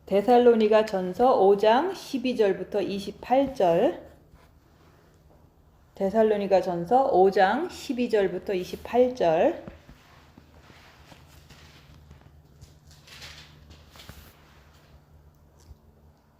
데살로니가 전서 5장 12절부터 28절. 데살로니가 전서 5장 12절부터 28절.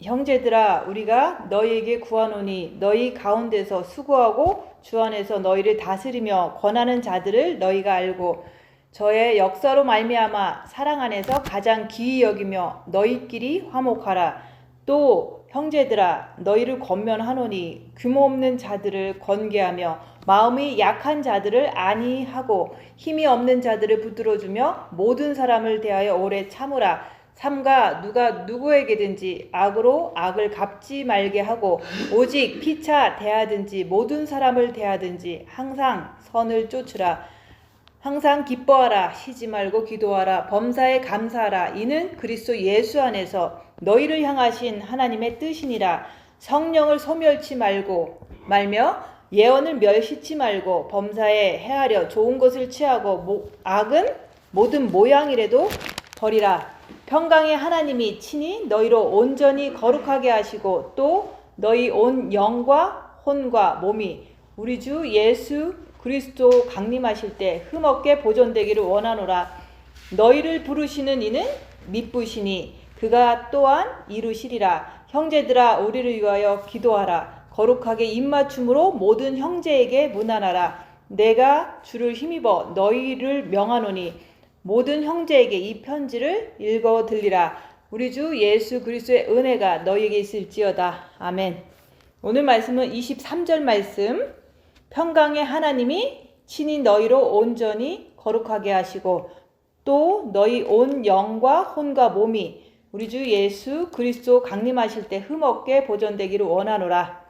형제들아, 우리가 너희에게 구하노니 너희 가운데서 수고하고 주 안에서 너희를 다스리며 권하는 자들을 너희가 알고 저의 역사로 말미암아 사랑 안에서 가장 귀히 여기며 너희끼리 화목하라. 또 형제들아, 너희를 권면하노니 규모 없는 자들을 권계하며 마음이 약한 자들을 안위하고 힘이 없는 자들을 붙들어주며 모든 사람을 대하여 오래 참으라. 삼가 누가 누구에게든지 악으로 악을 갚지 말게 하고 오직 피차 대하든지 모든 사람을 대하든지 항상 선을 쫓으라. 항상 기뻐하라. 쉬지 말고 기도하라. 범사에 감사하라. 이는 그리스도 예수 안에서 너희를 향하신 하나님의 뜻이니라. 성령을 소멸치 말며 예언을 멸시치 말고 범사에 헤아려 좋은 것을 취하고 악은 모든 모양이라도 버리라. 평강의 하나님이 친히 너희로 온전히 거룩하게 하시고 또 너희 온 영과 혼과 몸이 우리 주 예수 그리스도 강림하실 때 흠없게 보존되기를 원하노라. 너희를 부르시는 이는 미쁘시니 그가 또한 이루시리라. 형제들아, 우리를 위하여 기도하라. 거룩하게 입맞춤으로 모든 형제에게 문안하라. 내가 주를 힘입어 너희를 명하노니 모든 형제에게 이 편지를 읽어 들리라. 우리 주 예수 그리스도의 은혜가 너희에게 있을지어다. 아멘. 오늘 말씀은 23절 말씀. 평강의 하나님이 친히 너희로 온전히 거룩하게 하시고 또 너희 온 영과 혼과 몸이 우리 주 예수 그리스도 강림하실 때 흠없게 보존되기를 원하노라.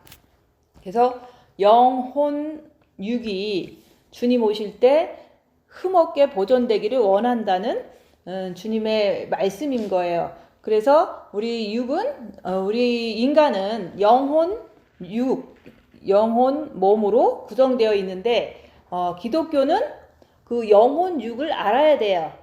그래서 영, 혼, 육이 주님 오실 때 흠없게 보존되기를 원한다는 주님의 말씀인 거예요. 그래서 우리 인간은 영혼, 몸으로 구성되어 있는데 기독교는 그 영혼, 육을 알아야 돼요.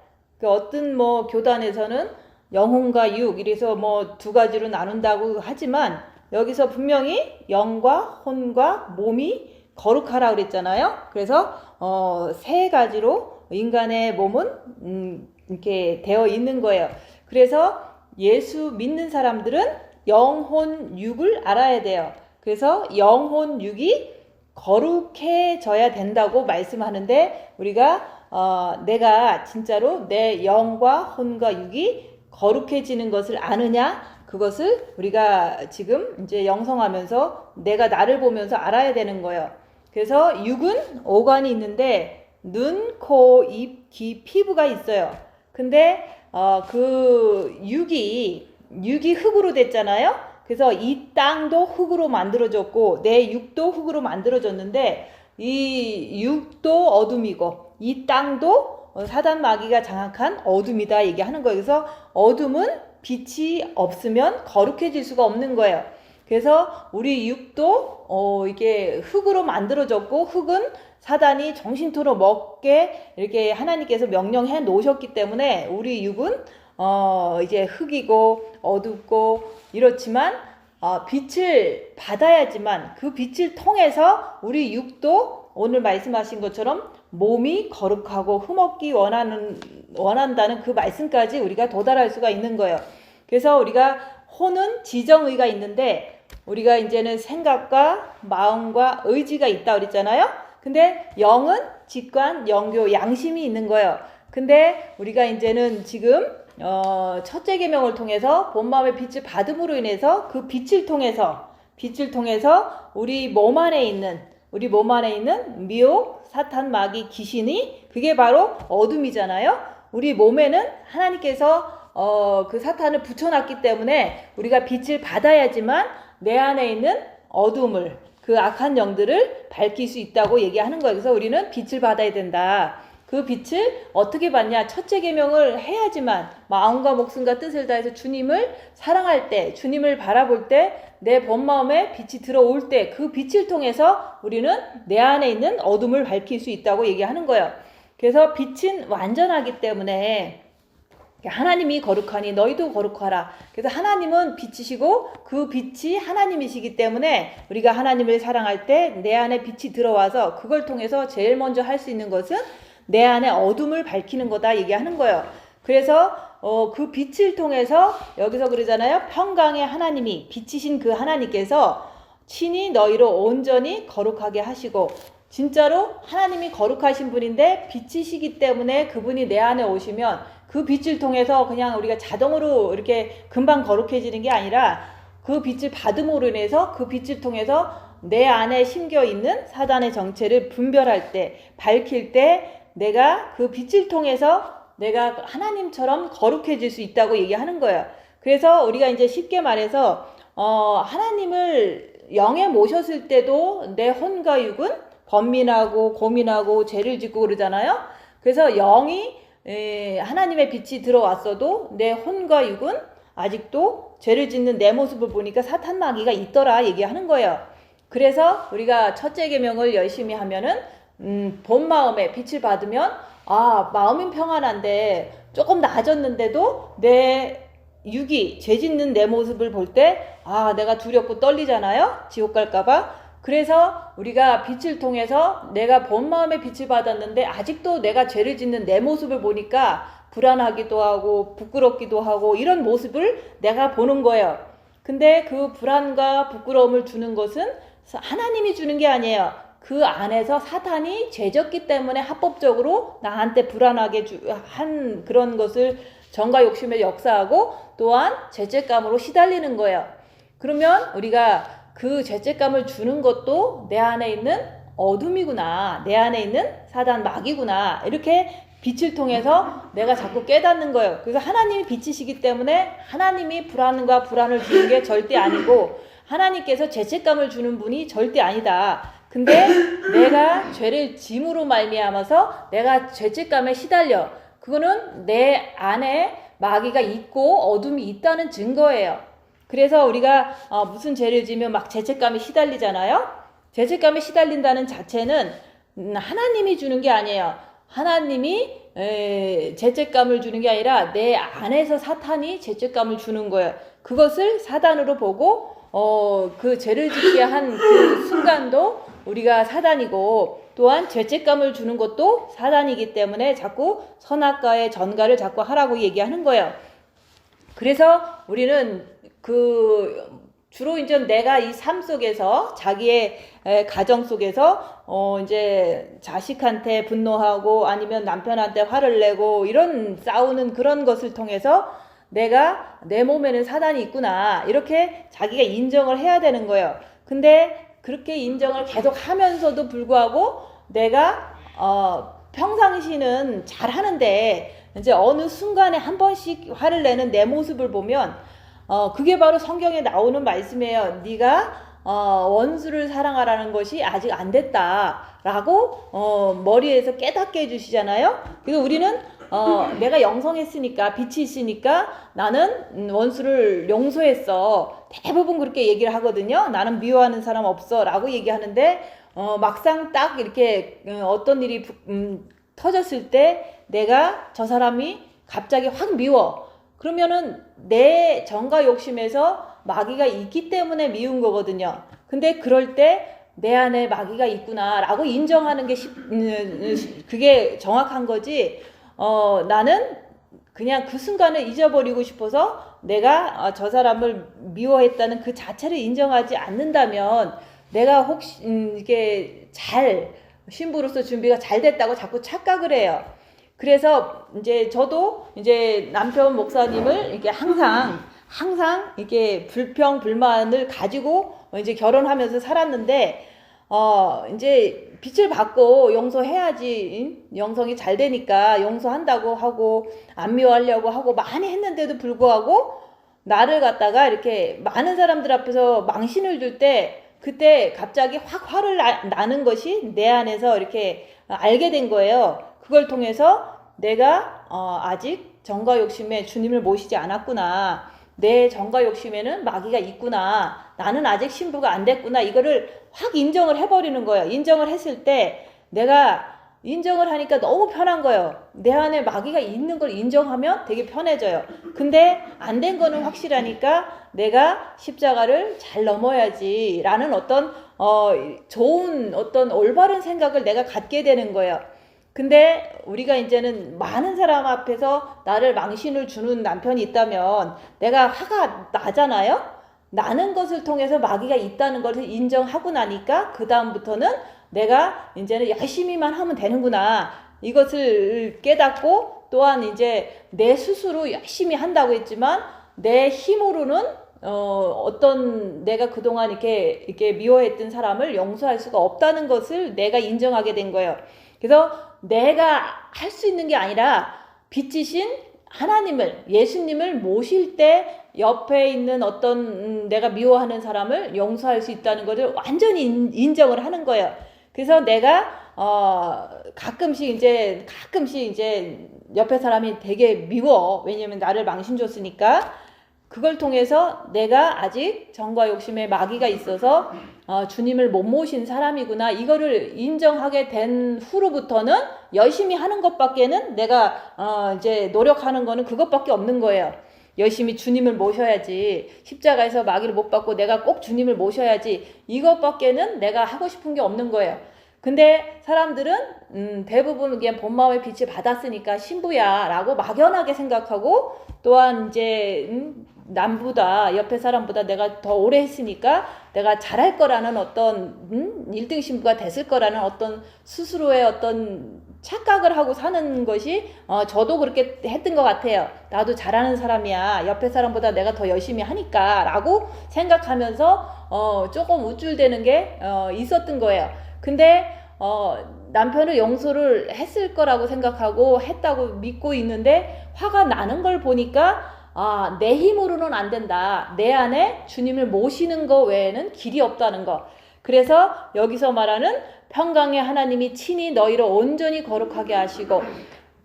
어떤 교단에서는 영혼과 육 이래서 두 가지로 나눈다고 하지만 여기서 분명히 영과 혼과 몸이 거룩하라 그랬잖아요. 그래서 세 가지로 인간의 몸은 이렇게 되어 있는 거예요. 그래서 예수 믿는 사람들은 영혼, 육을 알아야 돼요. 그래서 영혼, 육이 거룩해져야 된다고 말씀하는데 우리가 내가 진짜로 내 영과 혼과 육이 거룩해지는 것을 아느냐? 그것을 우리가 지금 이제 영성하면서 내가 나를 보면서 알아야 되는 거예요. 그래서 육은 오관이 있는데 눈, 코, 입, 귀, 피부가 있어요. 근데 그 육이 흙으로 됐잖아요. 그래서 이 땅도 흙으로 만들어졌고 내 육도 흙으로 만들어졌는데 이 육도 어둠이고 이 땅도 사단 마귀가 장악한 어둠이다 얘기하는 거예요. 그래서 어둠은 빛이 없으면 거룩해질 수가 없는 거예요. 그래서 우리 육도 이게 흙으로 만들어졌고 흙은 사단이 정신토록 먹게 이렇게 하나님께서 명령해 놓으셨기 때문에 우리 육은 이제 흙이고 어둡고 이렇지만 빛을 받아야지만 그 빛을 통해서 우리 육도 오늘 말씀하신 것처럼 몸이 거룩하고 흠없기 원한다는 그 말씀까지 우리가 도달할 수가 있는 거예요. 그래서 우리가 혼은 지정의가 있는데 우리가 이제는 생각과 마음과 의지가 있다 그랬잖아요. 근데 영은 직관, 영교, 양심이 있는 거예요. 근데 우리가 이제는 지금 첫째 계명을 통해서 본마음의 빛을 받음으로 인해서 그 빛을 통해서 우리 몸 안에 있는 미혹, 사탄, 마귀, 귀신이 그게 바로 어둠이잖아요. 우리 몸에는 하나님께서 그 사탄을 붙여놨기 때문에 우리가 빛을 받아야지만 내 안에 있는 어둠을 그 악한 영들을 밝힐 수 있다고 얘기하는 거예요. 그래서 우리는 빛을 받아야 된다. 그 빛을 어떻게 받냐? 첫째 계명을 해야지만 마음과 목숨과 뜻을 다해서 주님을 사랑할 때, 주님을 바라볼 때, 내 본마음에 빛이 들어올 때 그 빛을 통해서 우리는 내 안에 있는 어둠을 밝힐 수 있다고 얘기하는 거예요. 그래서 빛은 완전하기 때문에 하나님이 거룩하니 너희도 거룩하라. 그래서 하나님은 빛이시고 그 빛이 하나님이시기 때문에 우리가 하나님을 사랑할 때 내 안에 빛이 들어와서 그걸 통해서 제일 먼저 할 수 있는 것은 내 안에 어둠을 밝히는 거다 얘기하는 거예요. 그래서 그 빛을 통해서 여기서 그러잖아요. 평강의 하나님이 빛이신 그 하나님께서 친히 너희로 온전히 거룩하게 하시고, 진짜로 하나님이 거룩하신 분인데 빛이시기 때문에 그분이 내 안에 오시면 그 빛을 통해서 그냥 우리가 자동으로 이렇게 금방 거룩해지는 게 아니라 그 빛을 받음으로 인해서 그 빛을 통해서 내 안에 심겨 있는 사단의 정체를 분별할 때, 밝힐 때 내가 그 빛을 통해서 내가 하나님처럼 거룩해질 수 있다고 얘기하는 거예요. 그래서 우리가 이제 쉽게 말해서 하나님을 영에 모셨을 때도 내 혼과 육은 번민하고 고민하고 죄를 짓고 그러잖아요. 그래서 영이 하나님의 빛이 들어왔어도 내 혼과 육은 아직도 죄를 짓는 내 모습을 보니까 사탄 마귀가 있더라 얘기하는 거예요. 그래서 우리가 첫째 계명을 열심히 하면은 본 마음에 빛을 받으면 마음은 평안한데 조금 나아졌는데도 내 육이 죄 짓는 내 모습을 볼 때 내가 두렵고 떨리잖아요. 지옥 갈까봐. 그래서 우리가 빛을 통해서 내가 본 마음에 빛을 받았는데 아직도 내가 죄를 짓는 내 모습을 보니까 불안하기도 하고 부끄럽기도 하고 이런 모습을 내가 보는 거예요. 근데 그 불안과 부끄러움을 주는 것은 하나님이 주는 게 아니에요. 그 안에서 사탄이 죄졌기 때문에 합법적으로 나한테 불안하게 한 그런 것을 정과 욕심에 역사하고 또한 죄책감으로 시달리는 거예요. 그러면 우리가 그 죄책감을 주는 것도 내 안에 있는 어둠이구나, 내 안에 있는 사단 마귀구나, 이렇게 빛을 통해서 내가 자꾸 깨닫는 거예요. 그래서 하나님이 빛이시기 때문에 하나님이 불안과 불안을 주는 게 절대 아니고 하나님께서 죄책감을 주는 분이 절대 아니다. 근데 내가 죄를 짐으로 말미암아서 내가 죄책감에 시달려. 그거는 내 안에 마귀가 있고 어둠이 있다는 증거예요. 그래서 우리가 무슨 죄를 지면 막 죄책감에 시달리잖아요. 죄책감에 시달린다는 자체는 하나님이 주는 게 아니에요. 하나님이 죄책감을 주는 게 아니라 내 안에서 사탄이 죄책감을 주는 거예요. 그것을 사단으로 보고 그 죄를 짓게 한 그 순간도 우리가 사단이고, 또한 죄책감을 주는 것도 사단이기 때문에 자꾸 선악과의 전가를 자꾸 하라고 얘기하는 거예요. 그래서 우리는 주로 이제 내가 이 삶 속에서 자기의 가정 속에서 이제 자식한테 분노하고 아니면 남편한테 화를 내고 이런 싸우는 그런 것을 통해서 내가 내 몸에는 사단이 있구나 이렇게 자기가 인정을 해야 되는 거예요. 근데 그렇게 인정을 계속 하면서도 불구하고 내가 평상시는 잘 하는데 이제 어느 순간에 한 번씩 화를 내는 내 모습을 보면 그게 바로 성경에 나오는 말씀이에요. 네가 원수를 사랑하라는 것이 아직 안 됐다라고 머리에서 깨닫게 해주시잖아요. 그래서 우리는 내가 영성했으니까 빛이 있으니까 나는 원수를 용서했어. 대부분 그렇게 얘기를 하거든요. 나는 미워하는 사람 없어 라고 얘기하는데 막상 딱 이렇게 어떤 일이 터졌을 때 내가 저 사람이 갑자기 확 미워. 그러면은 내 정과 욕심에서 마귀가 있기 때문에 미운 거거든요. 근데 그럴 때 내 안에 마귀가 있구나 라고 인정하는 게 그게 정확한 거지. 나는 그냥 그 순간을 잊어버리고 싶어서 내가 저 사람을 미워했다는 그 자체를 인정하지 않는다면 내가 혹시 이게 신부로서 준비가 잘 됐다고 자꾸 착각을 해요. 그래서 이제 저도 이제 남편 목사님을 이렇게 항상 이렇게 불평불만을 가지고 이제 결혼하면서 살았는데 이제 빛을 받고 용서해야지 영성이 잘 되니까 용서한다고 하고 안 미워하려고 하고 많이 했는데도 불구하고 나를 갖다가 이렇게 많은 사람들 앞에서 망신을 줄 때 그때 갑자기 확 화를 나는 것이 내 안에서 이렇게 알게 된 거예요. 그걸 통해서 내가 아직 정과 욕심에 주님을 모시지 않았구나. 내 정과 욕심에는 마귀가 있구나. 나는 아직 신부가 안 됐구나. 이거를 확 인정을 해버리는 거예요. 인정을 했을 때 내가 인정을 하니까 너무 편한 거예요. 내 안에 마귀가 있는 걸 인정하면 되게 편해져요. 근데 안 된 거는 확실하니까 내가 십자가를 잘 넘어야지 라는 어떤 좋은 어떤 올바른 생각을 내가 갖게 되는 거예요. 근데 우리가 이제는 많은 사람 앞에서 나를 망신을 주는 남편이 있다면 내가 화가 나잖아요. 나는 것을 통해서 마귀가 있다는 것을 인정하고 나니까 그 다음부터는 내가 이제는 열심히만 하면 되는구나 이것을 깨닫고, 또한 이제 내 스스로 열심히 한다고 했지만 내 힘으로는 어떤 내가 그동안 이렇게 미워했던 사람을 용서할 수가 없다는 것을 내가 인정하게 된 거예요. 그래서 내가 할 수 있는 게 아니라 빛이신 하나님을, 예수님을 모실 때 옆에 있는 어떤 내가 미워하는 사람을 용서할 수 있다는 것을 완전히 인정을 하는 거예요. 그래서 내가 가끔씩 이제 옆에 사람이 되게 미워. 왜냐면 나를 망신 줬으니까. 그걸 통해서 내가 아직 정과 욕심의 마귀가 있어서 주님을 못 모신 사람이구나 이거를 인정하게 된 후로부터는 열심히 하는 것밖에는 내가 이제 노력하는 거는 그것밖에 없는 거예요. 열심히 주님을 모셔야지, 십자가에서 마귀를 못 받고 내가 꼭 주님을 모셔야지, 이것밖에는 내가 하고 싶은 게 없는 거예요. 근데 사람들은 대부분 그냥 본 마음의 빛을 받았으니까 신부야 라고 막연하게 생각하고, 또한 이제 남보다 옆에 사람보다 내가 더 오래 했으니까 내가 잘할 거라는 어떤 1등 신부가 됐을 거라는 어떤 스스로의 어떤 착각을 하고 사는 것이 저도 그렇게 했던 것 같아요. 나도 잘하는 사람이야, 옆에 사람보다 내가 더 열심히 하니까 라고 생각하면서 조금 우쭐대는 게 있었던 거예요. 근데 남편을 용서를 했을 거라고 생각하고 했다고 믿고 있는데 화가 나는 걸 보니까 내 힘으로는 안 된다. 내 안에 주님을 모시는 거 외에는 길이 없다는 거. 그래서 여기서 말하는 평강의 하나님이 친히 너희를 온전히 거룩하게 하시고,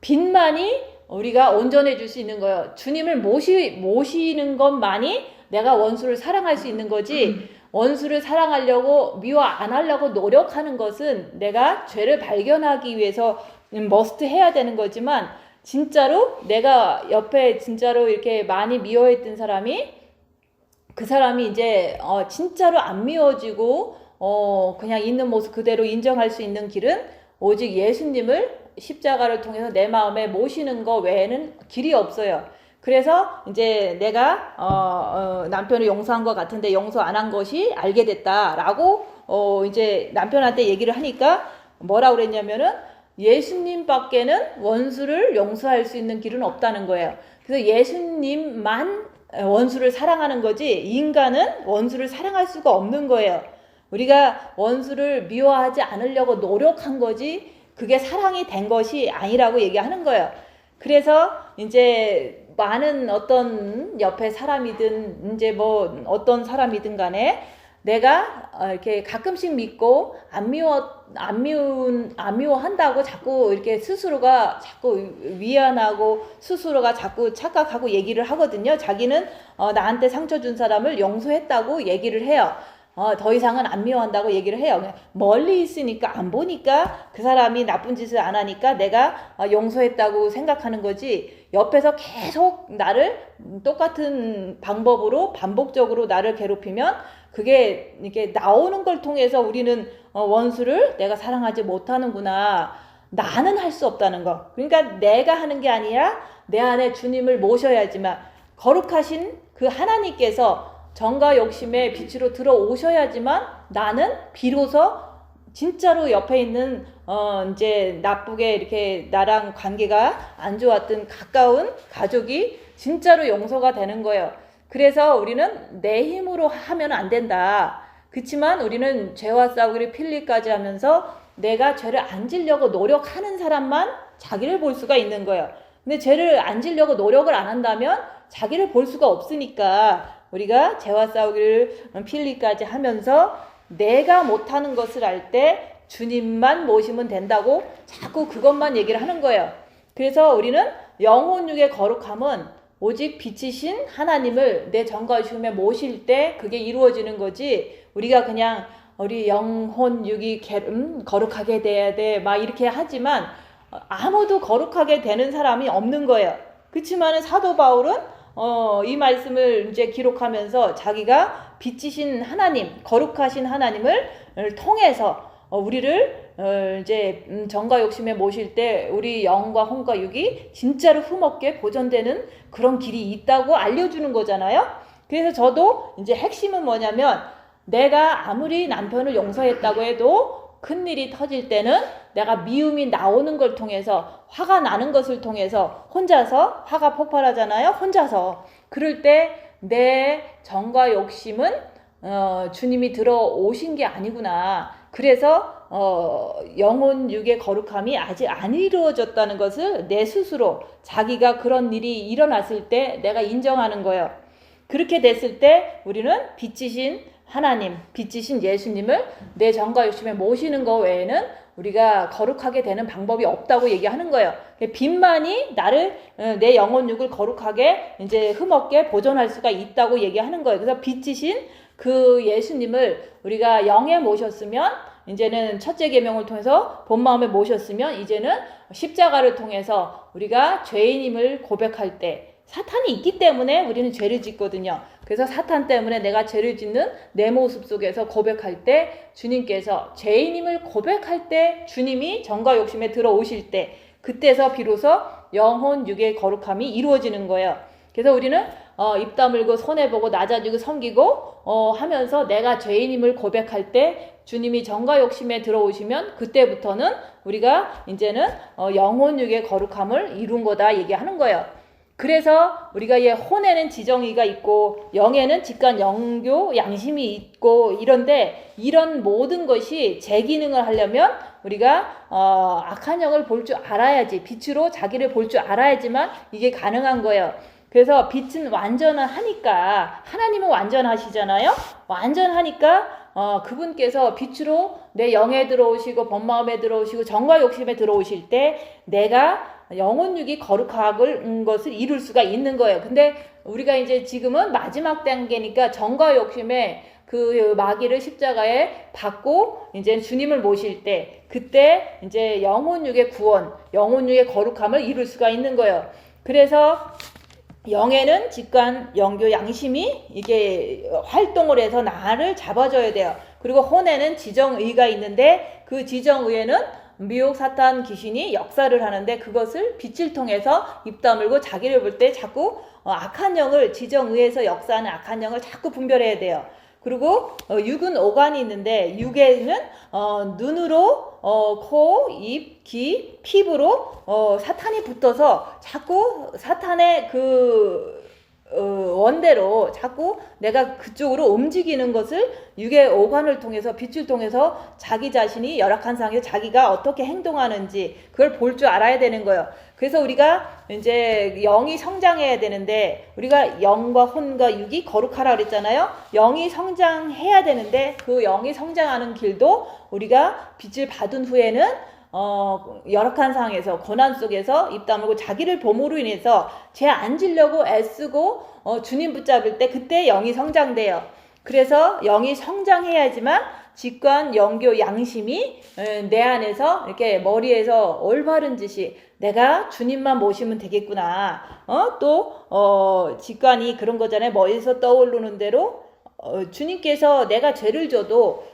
빛만이 우리가 온전해 줄 수 있는 거예요. 주님을 모시는 것만이 내가 원수를 사랑할 수 있는 거지, 원수를 사랑하려고 미워 안 하려고 노력하는 것은 내가 죄를 발견하기 위해서 머스트 해야 되는 거지만, 진짜로 내가 옆에 진짜로 이렇게 많이 미워했던 사람이, 그 사람이 이제 진짜로 안 미워지고 그냥 있는 모습 그대로 인정할 수 있는 길은 오직 예수님을 십자가를 통해서 내 마음에 모시는 거 외에는 길이 없어요. 그래서 이제 내가 남편을 용서한 것 같은데 용서 안 한 것이 알게 됐다라고 이제 남편한테 얘기를 하니까 뭐라 그랬냐면은 예수님밖에는 원수를 용서할 수 있는 길은 없다는 거예요. 그래서 예수님만 원수를 사랑하는 거지 인간은 원수를 사랑할 수가 없는 거예요. 우리가 원수를 미워하지 않으려고 노력한 거지 그게 사랑이 된 것이 아니라고 얘기하는 거예요. 그래서 이제 많은 어떤 옆에 사람이든 이제 뭐 어떤 사람이든 간에 내가 이렇게 가끔씩 믿고 안 미워한다고 자꾸 이렇게 스스로가 자꾸 위안하고 스스로가 자꾸 착각하고 얘기를 하거든요. 자기는 나한테 상처 준 사람을 용서했다고 얘기를 해요. 더 이상은 안 미워한다고 얘기를 해요. 멀리 있으니까 안 보니까 그 사람이 나쁜 짓을 안 하니까 내가 용서했다고 생각하는 거지, 옆에서 계속 나를 똑같은 방법으로 반복적으로 나를 괴롭히면 그게 이렇게 나오는 걸 통해서 우리는 원수를 내가 사랑하지 못하는구나, 나는 할 수 없다는 거. 그러니까 내가 하는 게 아니라 내 안에 주님을 모셔야지만, 거룩하신 그 하나님께서 정과 욕심의 빛으로 들어오셔야지만 나는 비로소 진짜로 옆에 있는 이제 나쁘게 이렇게 나랑 관계가 안 좋았던 가까운 가족이 진짜로 용서가 되는 거예요. 그래서 우리는 내 힘으로 하면 안 된다. 그렇지만 우리는 죄와 싸우기를 필리까지 하면서 내가 죄를 안 지려고 노력하는 사람만 자기를 볼 수가 있는 거예요. 근데 죄를 안 지려고 노력을 안 한다면 자기를 볼 수가 없으니까 우리가 죄와 싸우기를 필리까지 하면서 내가 못하는 것을 알 때 주님만 모시면 된다고 자꾸 그것만 얘기를 하는 거예요. 그래서 우리는 영혼육의 거룩함은 오직 빛이신 하나님을 내 정과 죽음에 모실 때 그게 이루어지는 거지, 우리가 그냥 우리 영혼 육이 거룩하게 돼야 돼 막 이렇게 하지만 아무도 거룩하게 되는 사람이 없는 거예요. 그렇지만은 사도 바울은 이 말씀을 이제 기록하면서 자기가 빛이신 하나님, 거룩하신 하나님을 통해서 우리를 이제 정과 욕심에 모실 때 우리 영과 혼과 육이 진짜로 흠없게 보존되는 그런 길이 있다고 알려주는 거잖아요. 그래서 저도 이제 핵심은 뭐냐면 내가 아무리 남편을 용서했다고 해도 큰일이 터질 때는 내가 미움이 나오는 걸 통해서 화가 나는 것을 통해서 혼자서 화가 폭발하잖아요. 혼자서 그럴 때 내 정과 욕심은 주님이 들어오신 게 아니구나. 그래서 영혼 육의 거룩함이 아직 안 이루어졌다는 것을 내 스스로 자기가 그런 일이 일어났을 때 내가 인정하는 거예요. 그렇게 됐을 때 우리는 빛이신 하나님, 빛이신 예수님을 내 정과 욕심에 모시는 것 외에는 우리가 거룩하게 되는 방법이 없다고 얘기하는 거예요. 빛만이 나를 내 영혼 육을 거룩하게 이제 흠없게 보존할 수가 있다고 얘기하는 거예요. 그래서 빛이신 그 예수님을 우리가 영에 모셨으면 이제는 첫째 계명을 통해서 본 마음에 모셨으면 이제는 십자가를 통해서 우리가 죄인임을 고백할 때 사탄이 있기 때문에 우리는 죄를 짓거든요. 그래서 사탄 때문에 내가 죄를 짓는 내 모습 속에서 고백할 때 주님께서 죄인임을 고백할 때 주님이 정과 욕심에 들어오실 때 그때서 비로소 영혼 육의 거룩함이 이루어지는 거예요. 그래서 우리는 입 다물고 손해보고 낮아지고 섬기고 하면서 내가 죄인임을 고백할 때 주님이 정과 욕심에 들어오시면 그때부터는 우리가 이제는 영혼 육의 거룩함을 이룬 거다 얘기하는 거예요. 그래서 우리가 혼에는 지정의가 있고 영에는 직관 영교 양심이 있고 이런데 이런 모든 것이 제 기능을 하려면 우리가 악한 영을 볼 줄 알아야지 빛으로 자기를 볼 줄 알아야지만 이게 가능한 거예요. 그래서 빛은 완전하니까 하나님은 완전하시잖아요. 완전하니까 그분께서 빛으로 내 영에 들어오시고 본마음에 들어오시고 정과 욕심에 들어오실 때 내가 영혼 육이 거룩한 것을 이룰 수가 있는 거예요. 근데 우리가 이제 지금은 마지막 단계니까 정과 욕심에 그 마귀를 십자가에 받고 이제 주님을 모실 때 그때 이제 영혼 육의 구원, 영혼 육의 거룩함을 이룰 수가 있는 거예요. 그래서 영에는 직관, 영교, 양심이 이게 활동을 해서 나를 잡아줘야 돼요. 그리고 혼에는 지정의가 있는데 그 지정의에는 미혹, 사탄, 귀신이 역사를 하는데 그것을 빛을 통해서 입 다물고 자기를 볼 때 자꾸 악한 영을 지정의에서 역사하는 악한 영을 자꾸 분별해야 돼요. 그리고 육은 오간이 있는데 육에는 눈으로 코, 입, 귀, 피부로 사탄이 붙어서 자꾸 사탄의 그 원대로 자꾸 내가 그쪽으로 움직이는 것을 육의 오간을 통해서 빛을 통해서 자기 자신이 열악한 상황에서 자기가 어떻게 행동하는지 그걸 볼 줄 알아야 되는 거예요. 그래서 우리가 이제 영이 성장해야 되는데 우리가 영과 혼과 육이 거룩하라 그랬잖아요. 영이 성장해야 되는데 그 영이 성장하는 길도 우리가 빛을 받은 후에는 열악한 상황에서 고난 속에서 입 다물고 자기를 봄으로 인해서 죄 안 지려고 애쓰고 주님 붙잡을 때 그때 영이 성장돼요. 그래서 영이 성장해야지만 직관, 영교, 양심이 내 안에서 이렇게 머리에서 올바른 짓이 내가 주님만 모시면 되겠구나. 또 직관이 그런 거잖아요. 머리에서 떠오르는 대로 주님께서 내가 죄를 져도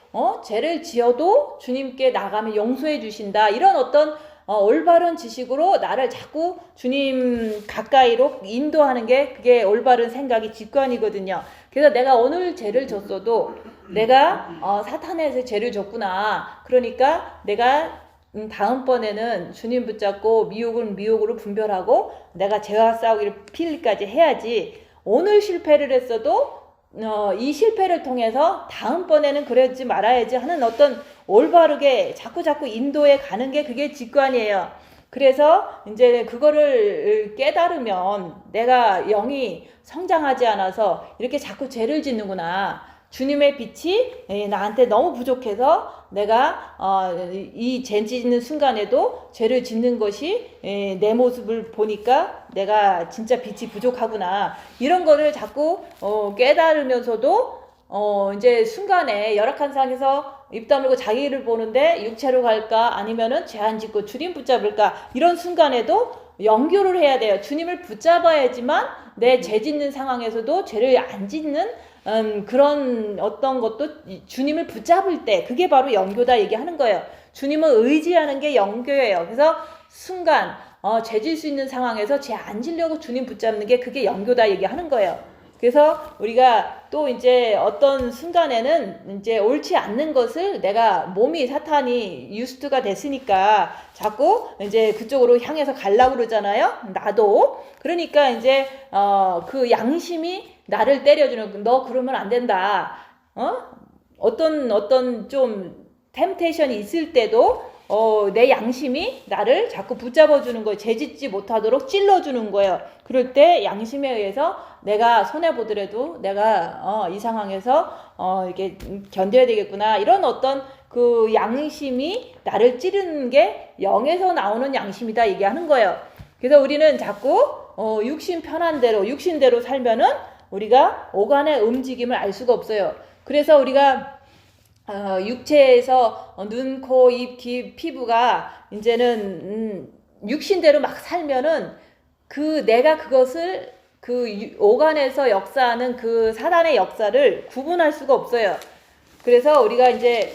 죄를 지어도 주님께 나가면 용서해 주신다. 이런 어떤 올바른 지식으로 나를 자꾸 주님 가까이로 인도하는 게 그게 올바른 생각이 직관이거든요. 그래서 내가 오늘 죄를 졌어도 내가 사탄에서 죄를 졌구나. 그러니까 내가 다음번에는 주님 붙잡고 미혹은 미혹으로 분별하고 내가 죄와 싸우기를 필까지 해야지. 오늘 실패를 했어도 이 실패를 통해서 다음번에는 그러지 말아야지 하는 어떤 올바르게 자꾸 인도해 가는 게 그게 직관이에요. 그래서 이제 그거를 깨달으면 내가 영이 성장하지 않아서 이렇게 자꾸 죄를 짓는구나. 주님의 빛이 나한테 너무 부족해서 내가 이 죄 짓는 순간에도 죄를 짓는 것이 내 모습을 보니까 내가 진짜 빛이 부족하구나. 이런 거를 자꾸 깨달으면서도 이제 순간에 열악한 상황에서 입 다물고 자기를 보는데 육체로 갈까 아니면은 죄 안 짓고 주님 붙잡을까 이런 순간에도 연결을 해야 돼요. 주님을 붙잡아야지만 내 죄 짓는 상황에서도 죄를 안 짓는 그런 어떤 것도 주님을 붙잡을 때 그게 바로 영교다 얘기하는 거예요. 주님을 의지하는 게 영교예요. 그래서 순간 죄 질 수 있는 상황에서 죄 안 지려고 주님 붙잡는 게 그게 영교다 얘기하는 거예요. 그래서 우리가 또 이제 어떤 순간에는 이제 옳지 않는 것을 내가 몸이 사탄이 유스트가 됐으니까 자꾸 이제 그쪽으로 향해서 가려고 그러잖아요. 나도. 그러니까 이제 그 양심이 나를 때려주는 너 그러면 안 된다. 어떤 좀 템테이션이 있을 때도 내 양심이 나를 자꾸 붙잡아주는 거예요. 죄짓지 못하도록 찔러주는 거예요. 그럴 때 양심에 의해서 내가 손해보더라도 내가 이 상황에서 이렇게 견뎌야 되겠구나. 이런 어떤 그 양심이 나를 찌르는 게 영에서 나오는 양심이다 얘기하는 거예요. 그래서 우리는 자꾸 육신 편한 대로 육신대로 살면은 우리가 오간의 움직임을 알 수가 없어요. 그래서 우리가 육체에서 눈, 코, 입, 귀, 피부가 이제는 육신대로 막 살면은 그 내가 그것을 그 오간에서 역사하는 그 사단의 역사를 구분할 수가 없어요. 그래서 우리가 이제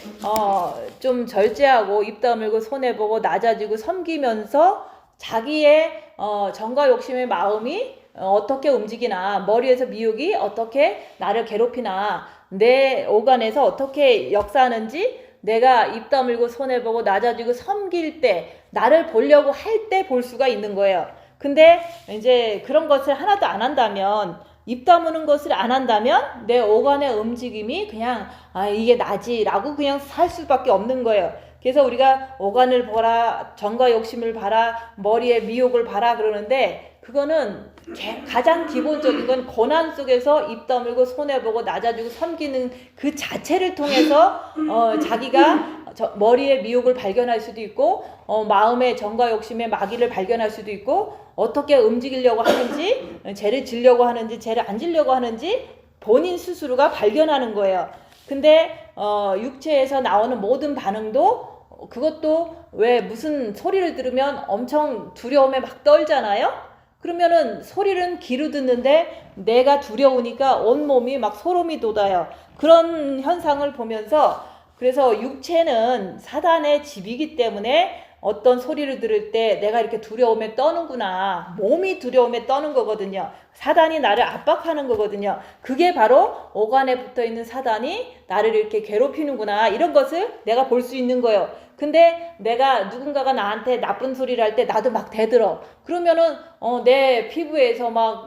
좀 절제하고 입 다물고 손해보고 낮아지고 섬기면서 자기의 정과 욕심의 마음이 어떻게 움직이나 머리에서 미혹이 어떻게 나를 괴롭히나 내 오간에서 어떻게 역사하는지 내가 입 다물고 손해보고 낮아지고 섬길 때 나를 보려고 할 때 볼 수가 있는 거예요. 근데 이제 그런 것을 하나도 안 한다면 입 다무는 것을 안 한다면 내 오간의 움직임이 그냥 이게 나지라고 그냥 살 수밖에 없는 거예요. 그래서 우리가 오간을 봐라, 정과 욕심을 봐라, 머리에 미혹을 봐라 그러는데 그거는 가장 기본적인 건 고난 속에서 입 다물고 손해보고 낮아지고 섬기는 그 자체를 통해서 자기가 머리의 미혹을 발견할 수도 있고 마음의 정과 욕심의 마귀를 발견할 수도 있고 어떻게 움직이려고 하는지 죄를 지려고 하는지 죄를 안 지려고 하는지 본인 스스로가 발견하는 거예요. 근데 육체에서 나오는 모든 반응도 그것도 왜 무슨 소리를 들으면 엄청 두려움에 막 떨잖아요. 그러면은 소리는 귀로 듣는데 내가 두려우니까 온몸이 막 소름이 돋아요. 그런 현상을 보면서 그래서 육체는 사단의 집이기 때문에 어떤 소리를 들을 때 내가 이렇게 두려움에 떠는구나. 몸이 두려움에 떠는 거거든요. 사단이 나를 압박하는 거거든요. 그게 바로 오간에 붙어있는 사단이 나를 이렇게 괴롭히는구나. 이런 것을 내가 볼 수 있는 거예요. 근데 내가 누군가가 나한테 나쁜 소리를 할 때 나도 막 대들어. 그러면은 내 피부에서 막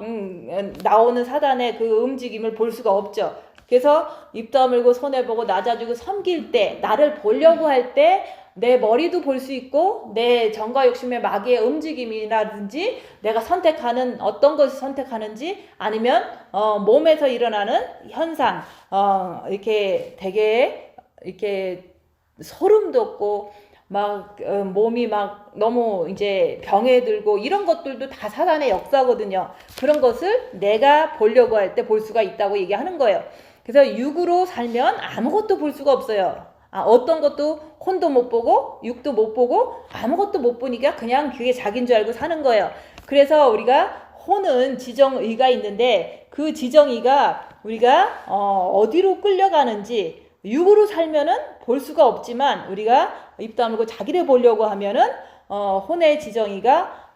나오는 사단의 그 움직임을 볼 수가 없죠. 그래서 입 다물고 손해보고 낮아지고 섬길 때 나를 보려고 할 때 내 머리도 볼 수 있고 내 정과 욕심의 마귀의 움직임이라든지 내가 선택하는 어떤 것을 선택하는지 아니면 몸에서 일어나는 현상 이렇게 되게 이렇게 소름 돋고 막 몸이 막 너무 이제 병에 들고 이런 것들도 다 사단의 역사거든요. 그런 것을 내가 보려고 할 때 볼 수가 있다고 얘기하는 거예요. 그래서 육으로 살면 아무것도 볼 수가 없어요. 어떤 것도 혼도 못 보고 육도 못 보고 아무것도 못 보니까 그냥 그게 자기인 줄 알고 사는 거예요. 그래서 우리가 혼은 지정의가 있는데 그 지정의가 우리가 어디로 끌려가는지 육으로 살면은 볼 수가 없지만 우리가 입 다물고 자기를 보려고 하면은 혼의 지정의가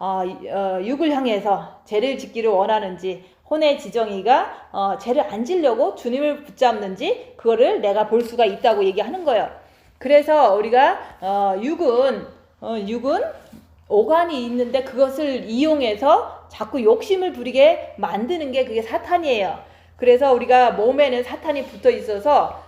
육을 향해서 죄를 짓기를 원하는지 혼의 지정의가 죄를 안 지려고 주님을 붙잡는지 그거를 내가 볼 수가 있다고 얘기하는 거예요. 그래서 우리가 육은 오간이 있는데 그것을 이용해서 자꾸 욕심을 부리게 만드는 게 그게 사탄이에요. 그래서 우리가 몸에는 사탄이 붙어 있어서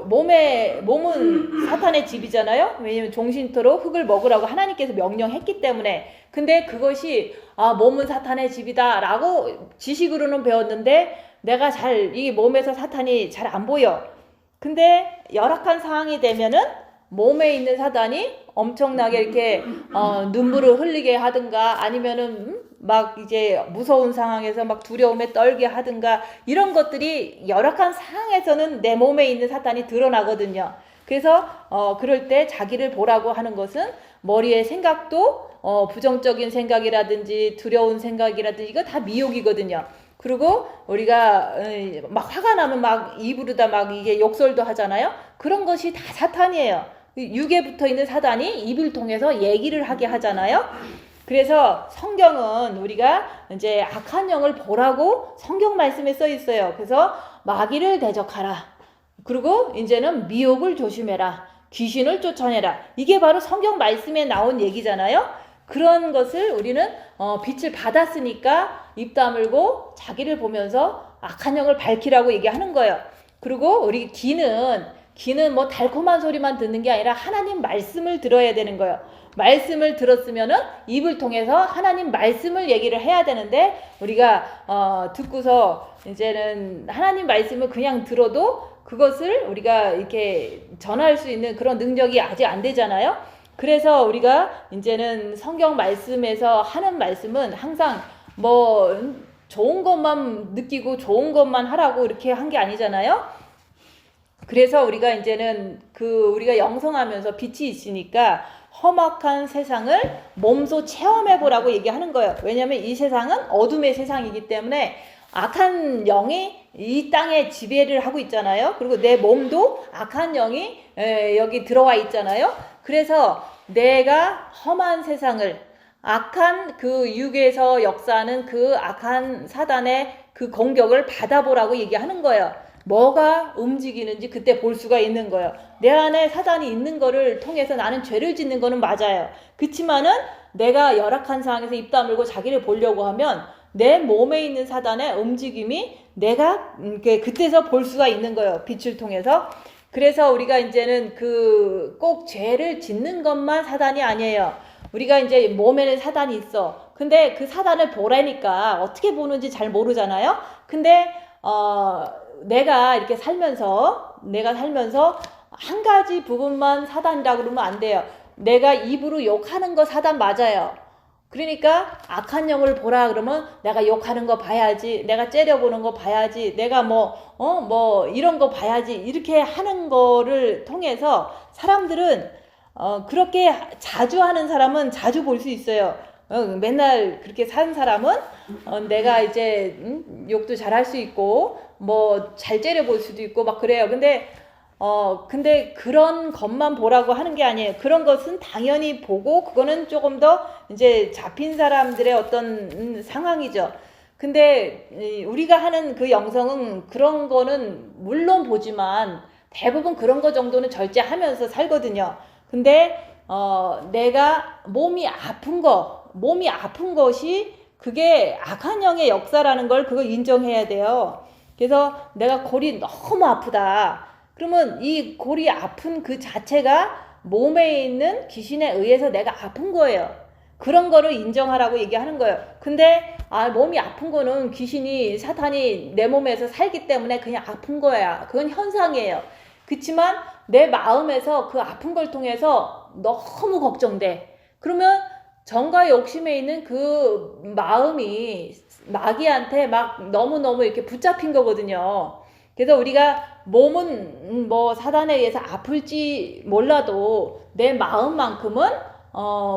몸은 사탄의 집이잖아요. 왜냐면 종신토로 흙을 먹으라고 하나님께서 명령했기 때문에. 근데 그것이 몸은 사탄의 집이다 라고 지식으로는 배웠는데 내가 이 몸에서 사탄이 잘 안 보여. 근데 열악한 상황이 되면은 몸에 있는 사단이 엄청나게 이렇게 눈물을 흘리게 하든가 아니면은 막 이제 무서운 상황에서 막 두려움에 떨게 하든가 이런 것들이 열악한 상황에서는 내 몸에 있는 사탄이 드러나거든요. 그래서 그럴 때 자기를 보라고 하는 것은 머리의 생각도 부정적인 생각이라든지 두려운 생각이라든지 이거 다 미혹이거든요. 그리고 우리가 막 화가 나면 막 입으로다 막 이게 욕설도 하잖아요. 그런 것이 다 사탄이에요. 육에 붙어 있는 사단이 입을 통해서 얘기를 하게 하잖아요. 그래서 성경은 우리가 이제 악한 영을 보라고 성경 말씀에 써 있어요. 그래서 마귀를 대적하라. 그리고 이제는 미혹을 조심해라. 귀신을 쫓아내라. 이게 바로 성경 말씀에 나온 얘기잖아요. 그런 것을 우리는 빛을 받았으니까 입 다물고 자기를 보면서 악한 영을 밝히라고 얘기하는 거예요. 그리고 우리 귀는 뭐 달콤한 소리만 듣는 게 아니라 하나님 말씀을 들어야 되는 거예요. 말씀을 들었으면은 입을 통해서 하나님 말씀을 얘기를 해야 되는데 우리가 듣고서 이제는 하나님 말씀을 그냥 들어도 그것을 우리가 이렇게 전할 수 있는 그런 능력이 아직 안 되잖아요. 그래서 우리가 이제는 성경 말씀에서 하는 말씀은 항상 뭐 좋은 것만 느끼고 좋은 것만 하라고 이렇게 한 게 아니잖아요. 그래서 우리가 이제는 우리가 영성하면서 빛이 있으니까 험악한 세상을 몸소 체험해 보라고 얘기하는 거예요. 왜냐하면 이 세상은 어둠의 세상이기 때문에 악한 영이 이 땅에 지배를 하고 있잖아요. 그리고 내 몸도 악한 영이 여기 들어와 있잖아요. 그래서 내가 험한 세상을 악한 그 육에서 역사하는 그 악한 사단의 그 공격을 받아보라고 얘기하는 거예요. 뭐가 움직이는지 그때 볼 수가 있는 거예요. 내 안에 사단이 있는 거를 통해서 나는 죄를 짓는 거는 맞아요. 그렇지만은 내가 열악한 상황에서 입 다물고 자기를 보려고 하면 내 몸에 있는 사단의 움직임이 내가 그때서 볼 수가 있는 거예요. 빛을 통해서. 그래서 우리가 이제는 꼭 죄를 짓는 것만 사단이 아니에요. 우리가 이제 몸에는 사단이 있어. 근데 그 사단을 보라니까 어떻게 보는지 잘 모르잖아요. 근데 내가 이렇게 살면서 한 가지 부분만 사단이라고 그러면 안 돼요. 내가 입으로 욕하는 거 사단 맞아요. 그러니까 악한 영을 보라 그러면 내가 욕하는 거 봐야지, 내가 째려보는 거 봐야지, 내가 뭐 이런 거 봐야지, 이렇게 하는 거를 통해서 사람들은 그렇게 자주 하는 사람은 자주 볼 수 있어요. 맨날 그렇게 사는 사람은 내가 이제 욕도 잘할 수 있고 뭐 잘 째려볼 수도 있고 막 그래요. 근데 그런 것만 보라고 하는 게 아니에요. 그런 것은 당연히 보고 그거는 조금 더 이제 잡힌 사람들의 어떤 상황이죠. 근데 우리가 하는 그 영성은 그런 거는 물론 보지만 대부분 그런 거 정도는 절제하면서 살거든요. 근데 내가 몸이 아픈 것이 그게 악한 영의 역사라는 걸 그걸 인정해야 돼요. 그래서 내가 골이 너무 아프다. 그러면 이 골이 아픈 그 자체가 몸에 있는 귀신에 의해서 내가 아픈 거예요. 그런 거를 인정하라고 얘기하는 거예요. 근데 몸이 아픈 거는 귀신이 사탄이 내 몸에서 살기 때문에 그냥 아픈 거야. 그건 현상이에요. 그렇지만 내 마음에서 그 아픈 걸 통해서 너무 걱정돼. 그러면 정과 욕심에 있는 그 마음이 마귀한테 막 너무너무 이렇게 붙잡힌 거거든요. 그래서 우리가 몸은 뭐 사단에 의해서 아플지 몰라도 내 마음만큼은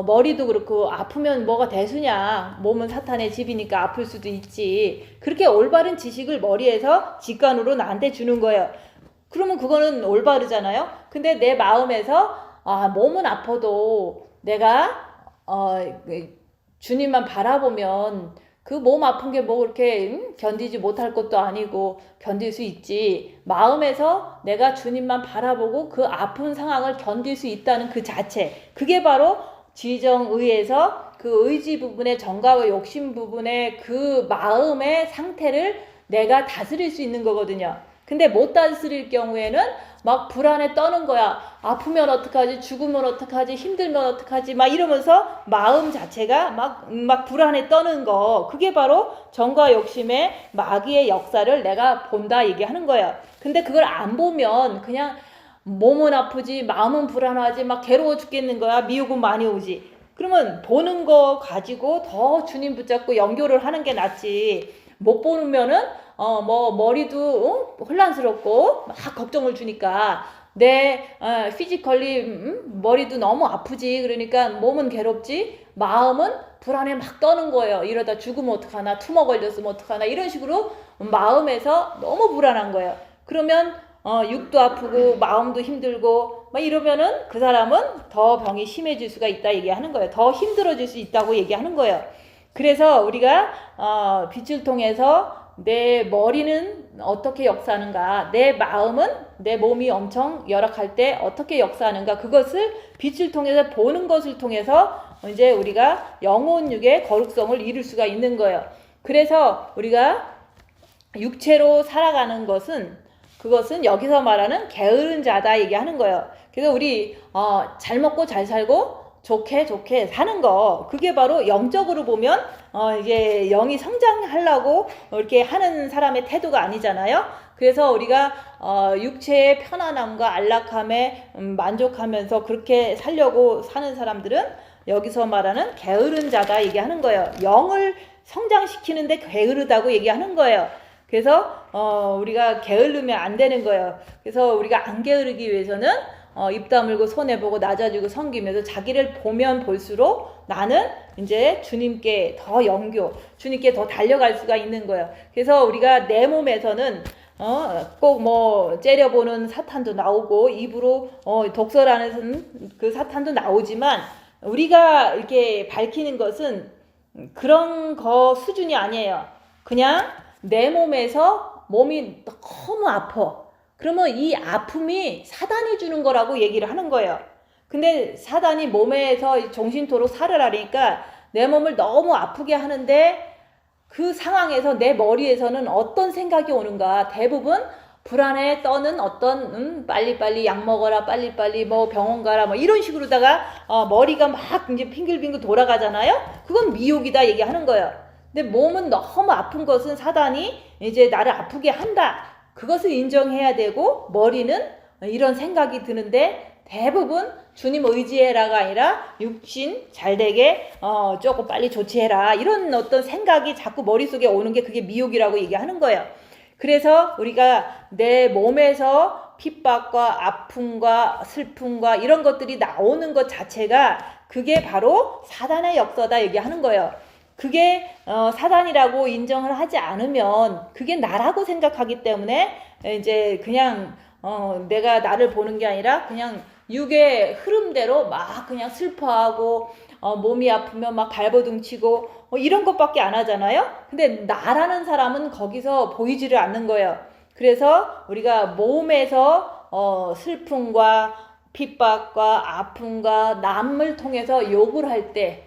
머리도 그렇고 아프면 뭐가 대수냐. 몸은 사탄의 집이니까 아플 수도 있지. 그렇게 올바른 지식을 머리에서 직관으로 나한테 주는 거예요. 그러면 그거는 올바르잖아요. 근데 내 마음에서 몸은 아파도 내가 주님만 바라보면 그 몸 아픈 게 뭐 그렇게 견디지 못할 것도 아니고 견딜 수 있지. 마음에서 내가 주님만 바라보고 그 아픈 상황을 견딜 수 있다는 그 자체, 그게 바로 지정의에서 그 의지 부분의 정과와 욕심 부분의 그 마음의 상태를 내가 다스릴 수 있는 거거든요. 근데 못 다스릴 경우에는 막 불안에 떠는 거야. 아프면 어떡하지? 죽으면 어떡하지? 힘들면 어떡하지? 막 이러면서 마음 자체가 막 불안에 떠는 거. 그게 바로 정과 욕심의 마귀의 역사를 내가 본다 얘기하는 거예요. 근데 그걸 안 보면 그냥 몸은 아프지, 마음은 불안하지, 막 괴로워 죽겠는 거야. 미혹은 많이 오지. 그러면 보는 거 가지고 더 주님 붙잡고 연결을 하는 게 낫지. 못 보면은 뭐 머리도 혼란스럽고 막 걱정을 주니까 내 피지컬리 머리도 너무 아프지. 그러니까 몸은 괴롭지. 마음은 불안에 막 떠는 거예요. 이러다 죽으면 어떡하나, 투머 걸렸으면 어떡하나, 이런 식으로 마음에서 너무 불안한 거예요. 그러면 육도 아프고 마음도 힘들고 막 이러면은 그 사람은 더 병이 심해질 수가 있다 얘기하는 거예요. 더 힘들어질 수 있다고 얘기하는 거예요. 그래서 우리가 빛을 통해서 내 머리는 어떻게 역사하는가, 내 마음은 내 몸이 엄청 열악할 때 어떻게 역사하는가, 그것을 빛을 통해서 보는 것을 통해서 이제 우리가 영혼육의 거룩성을 이룰 수가 있는 거예요. 그래서 우리가 육체로 살아가는 것은, 그것은 여기서 말하는 게으른 자다 얘기하는 거예요. 그래서 우리 잘 먹고 잘 살고 좋게 사는 거, 그게 바로 영적으로 보면 이게 영이 성장하려고 이렇게 하는 사람의 태도가 아니잖아요. 그래서 우리가 육체의 편안함과 안락함에 만족하면서 그렇게 살려고 사는 사람들은 여기서 말하는 게으른 자다 얘기하는 거예요. 영을 성장시키는데 게으르다고 얘기하는 거예요. 그래서 우리가 게으르면 안 되는 거예요. 그래서 우리가 안 게으르기 위해서는 입 다물고 손해보고 낮아지고 섬기면서 자기를 보면 볼수록 나는 이제 주님께 더 주님께 더 달려갈 수가 있는 거예요. 그래서 우리가 내 몸에서는 꼭 뭐 째려보는 사탄도 나오고 입으로 독설하는 그 사탄도 나오지만, 우리가 이렇게 밝히는 것은 그런 거 수준이 아니에요. 그냥 내 몸에서 몸이 너무 아파. 그러면 이 아픔이 사단이 주는 거라고 얘기를 하는 거예요. 근데 사단이 몸에서 정신토록 살을 하니까 내 몸을 너무 아프게 하는데, 그 상황에서 내 머리에서는 어떤 생각이 오는가? 대부분 불안에 떠는 어떤 빨리빨리 약 먹어라, 빨리빨리 뭐 병원 가라, 뭐 이런 식으로다가 머리가 막 이제 빙글빙글 돌아가잖아요. 그건 미혹이다 얘기하는 거예요. 근데 몸은 너무 아픈 것은 사단이 이제 나를 아프게 한다, 그것을 인정해야 되고, 머리는 이런 생각이 드는데 대부분 주님 의지해라가 아니라 육신 잘되게 조금 빨리 조치해라, 이런 어떤 생각이 자꾸 머릿속에 오는 게 그게 미혹이라고 얘기하는 거예요. 그래서 우리가 내 몸에서 핍박과 아픔과 슬픔과 이런 것들이 나오는 것 자체가 그게 바로 사단의 역사다 얘기하는 거예요. 그게 사단이라고 인정을 하지 않으면 그게 나라고 생각하기 때문에 이제 그냥 내가 나를 보는 게 아니라 그냥 육의 흐름대로 막 그냥 슬퍼하고 몸이 아프면 막 발버둥 치고 이런 것밖에 안 하잖아요. 근데 나라는 사람은 거기서 보이지를 않는 거예요. 그래서 우리가 몸에서 슬픔과 핍박과 아픔과 남을 통해서 욕을 할 때,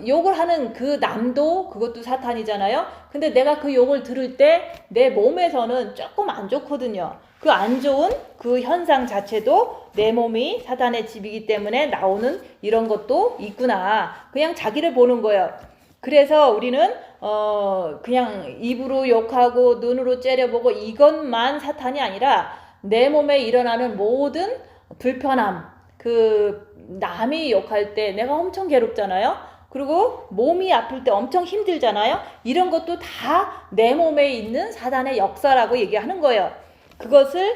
욕을 하는 그 남도 그것도 사탄이잖아요. 근데 내가 그 욕을 들을 때 내 몸에서는 조금 안 좋거든요. 그 안 좋은 그 현상 자체도 내 몸이 사단의 집이기 때문에 나오는 이런 것도 있구나. 그냥 자기를 보는 거예요. 그래서 우리는 그냥 입으로 욕하고 눈으로 째려보고 이것만 사탄이 아니라 내 몸에 일어나는 모든 불편함, 그 남이 욕할 때 내가 엄청 괴롭잖아요. 그리고 몸이 아플 때 엄청 힘들잖아요. 이런 것도 다 내 몸에 있는 사단의 역사라고 얘기하는 거예요. 그것을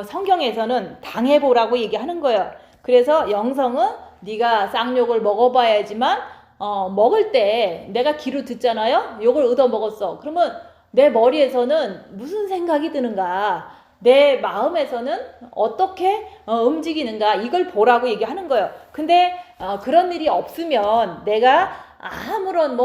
성경에서는 당해보라고 얘기하는 거예요. 그래서 영성은 네가 쌍욕을 먹어봐야지만 먹을 때 내가 귀로 듣잖아요. 욕을 얻어먹었어. 그러면 내 머리에서는 무슨 생각이 드는가, 내 마음에서는 어떻게 움직이는가, 이걸 보라고 얘기하는 거예요. 근데 그런 일이 없으면 내가 아무런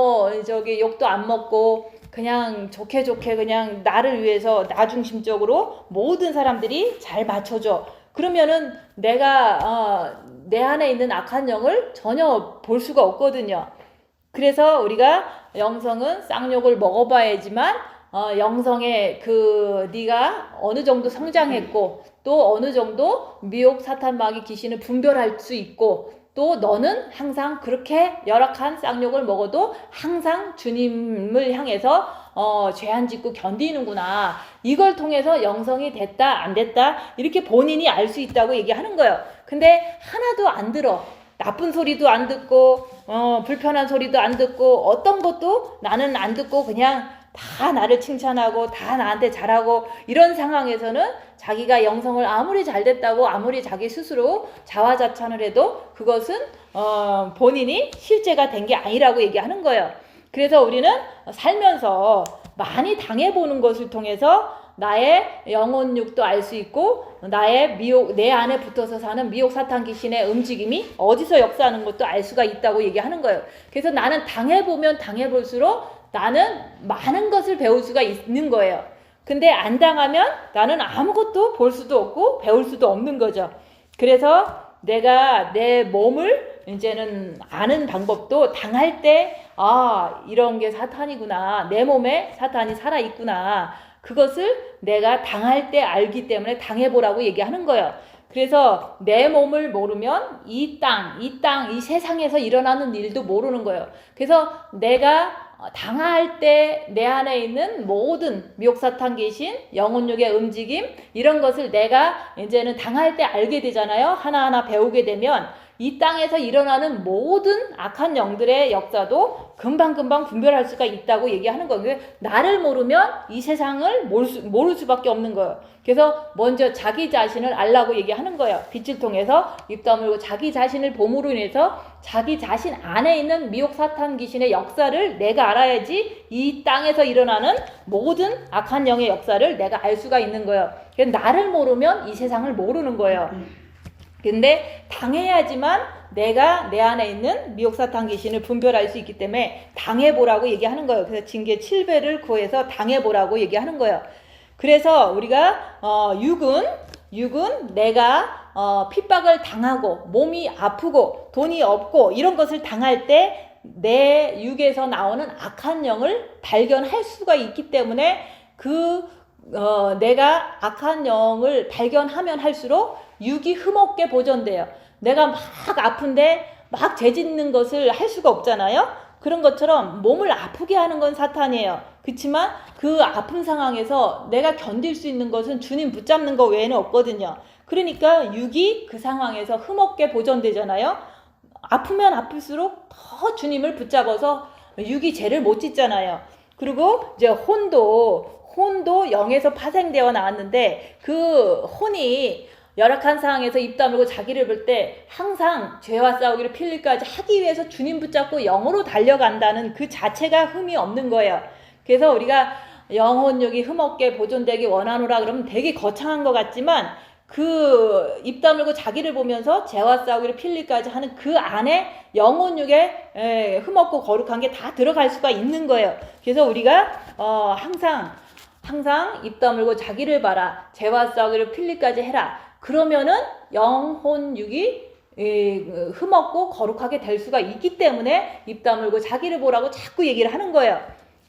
욕도 안 먹고 그냥 좋게 그냥 나를 위해서 나 중심적으로 모든 사람들이 잘 맞춰줘. 그러면은 내가 내 안에 있는 악한 영을 전혀 볼 수가 없거든요. 그래서 우리가 영성은 쌍욕을 먹어봐야지만 영성의 네가 어느 정도 성장했고 또 어느 정도 미혹 사탄 마귀 귀신을 분별할 수 있고, 또 너는 항상 그렇게 열악한 쌍욕을 먹어도 항상 주님을 향해서 죄 안 짓고 견디는구나. 이걸 통해서 영성이 됐다 안 됐다 이렇게 본인이 알 수 있다고 얘기하는 거예요. 근데 하나도 안 들어. 나쁜 소리도 안 듣고 불편한 소리도 안 듣고 어떤 것도 나는 안 듣고 그냥 다 나를 칭찬하고 다 나한테 잘하고 이런 상황에서는 자기가 영성을 아무리 잘 됐다고 아무리 자기 스스로 자화자찬을 해도 그것은 본인이 실제가 된 게 아니라고 얘기하는 거예요. 그래서 우리는 살면서 많이 당해보는 것을 통해서 나의 영혼육도 알 수 있고 나의 내 안에 붙어서 사는 미혹 사탄 귀신의 움직임이 어디서 역사하는 것도 알 수가 있다고 얘기하는 거예요. 그래서 나는 당해보면 당해볼수록 나는 많은 것을 배울 수가 있는 거예요. 근데 안 당하면 나는 아무것도 볼 수도 없고 배울 수도 없는 거죠. 그래서 내가 내 몸을 이제는 아는 방법도 당할 때 이런 게 사탄이구나. 내 몸에 사탄이 살아있구나. 그것을 내가 당할 때 알기 때문에 당해보라고 얘기하는 거예요. 그래서 내 몸을 모르면 이 세상에서 일어나는 일도 모르는 거예요. 그래서 내가 당할 때 내 안에 있는 모든 미혹사탄 귀신, 영혼육의 움직임 이런 것을 내가 이제는 당할 때 알게 되잖아요. 하나하나 배우게 되면 이 땅에서 일어나는 모든 악한 영들의 역사도 금방금방 분별할 수가 있다고 얘기하는 거예요. 나를 모르면 이 세상을 모를 수밖에 없는 거예요. 그래서 먼저 자기 자신을 알라고 얘기하는 거예요. 빛을 통해서 입 다물고 자기 자신을 봄으로 인해서 자기 자신 안에 있는 미혹 사탄 귀신의 역사를 내가 알아야지 이 땅에서 일어나는 모든 악한 영의 역사를 내가 알 수가 있는 거예요. 그래서 나를 모르면 이 세상을 모르는 거예요. 근데 당해야지만 내가 내 안에 있는 미혹사탄 귀신을 분별할 수 있기 때문에 당해보라고 얘기하는 거예요. 그래서 징계 7배를 구해서 당해보라고 얘기하는 거예요. 그래서 우리가 육은 내가 핍박을 당하고 몸이 아프고 돈이 없고 이런 것을 당할 때 내 육에서 나오는 악한 영을 발견할 수가 있기 때문에 내가 악한 영을 발견하면 할수록 육이 흠없게 보존돼요. 내가 막 아픈데 막 죄짓는 것을 할 수가 없잖아요. 그런 것처럼 몸을 아프게 하는 건 사탄이에요. 그렇지만 그 아픈 상황에서 내가 견딜 수 있는 것은 주님 붙잡는 거 외에는 없거든요. 그러니까 육이 그 상황에서 흠없게 보존되잖아요. 아프면 아플수록 더 주님을 붙잡아서 육이 죄를 못 짓잖아요. 그리고 이제 혼도 영에서 파생되어 나왔는데 그 혼이 열악한 상황에서 입 다물고 자기를 볼 때 항상 죄와 싸우기를 필리까지 하기 위해서 주님 붙잡고 영으로 달려간다는 그 자체가 흠이 없는 거예요. 그래서 우리가 영혼육이 흠없게 보존되기 원하노라 그러면 되게 거창한 것 같지만 그 입 다물고 자기를 보면서 죄와 싸우기를 필리까지 하는 그 안에 영혼육에 흠없고 거룩한 게 다 들어갈 수가 있는 거예요. 그래서 우리가 항상 입 다물고 자기를 봐라. 죄와 싸우기를 필리까지 해라. 그러면은 영혼육이 흠없고 거룩하게 될 수가 있기 때문에 입 다물고 자기를 보라고 자꾸 얘기를 하는 거예요.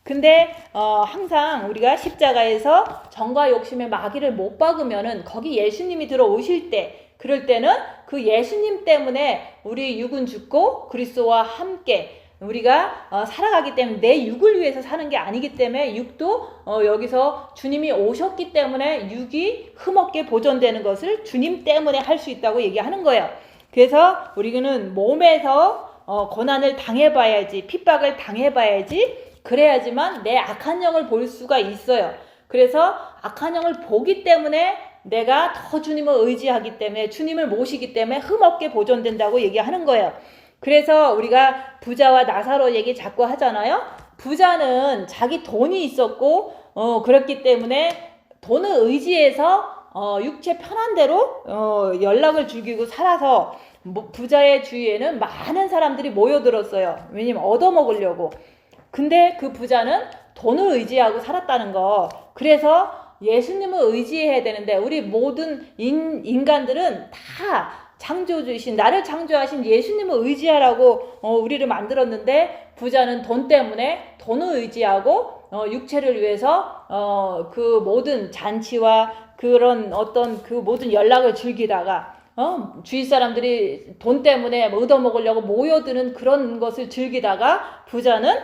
근데 항상 우리가 십자가에서 정과 욕심의 마귀를 못 박으면은 거기 예수님이 들어오실 때 그럴 때는 그 예수님 때문에 우리 육은 죽고 그리스도와 함께 우리가 살아가기 때문에 내 육을 위해서 사는 게 아니기 때문에 육도 여기서 주님이 오셨기 때문에 육이 흠없게 보존되는 것을 주님 때문에 할 수 있다고 얘기하는 거예요. 그래서 우리는 몸에서 고난을 당해봐야지, 핍박을 당해봐야지, 그래야지만 내 악한 영을 볼 수가 있어요. 그래서 악한 영을 보기 때문에 내가 더 주님을 의지하기 때문에 주님을 모시기 때문에 흠없게 보존된다고 얘기하는 거예요. 그래서 우리가 부자와 나사로 얘기 자꾸 하잖아요. 부자는 자기 돈이 있었고 그렇기 때문에 돈을 의지해서 육체 편한 대로 연락을 즐기고 살아서 부자의 주위에는 많은 사람들이 모여들었어요. 왜냐면 얻어먹으려고. 근데 그 부자는 돈을 의지하고 살았다는 거. 그래서 예수님을 의지해야 되는데 우리 모든 인간들은 다 창조주이신 나를 창조하신 예수님을 의지하라고 우리를 만들었는데 부자는 돈 때문에 돈을 의지하고 육체를 위해서 그 모든 잔치와 그런 어떤 그 모든 연락을 즐기다가 주위 사람들이 돈 때문에 얻어먹으려고 모여드는 그런 것을 즐기다가 부자는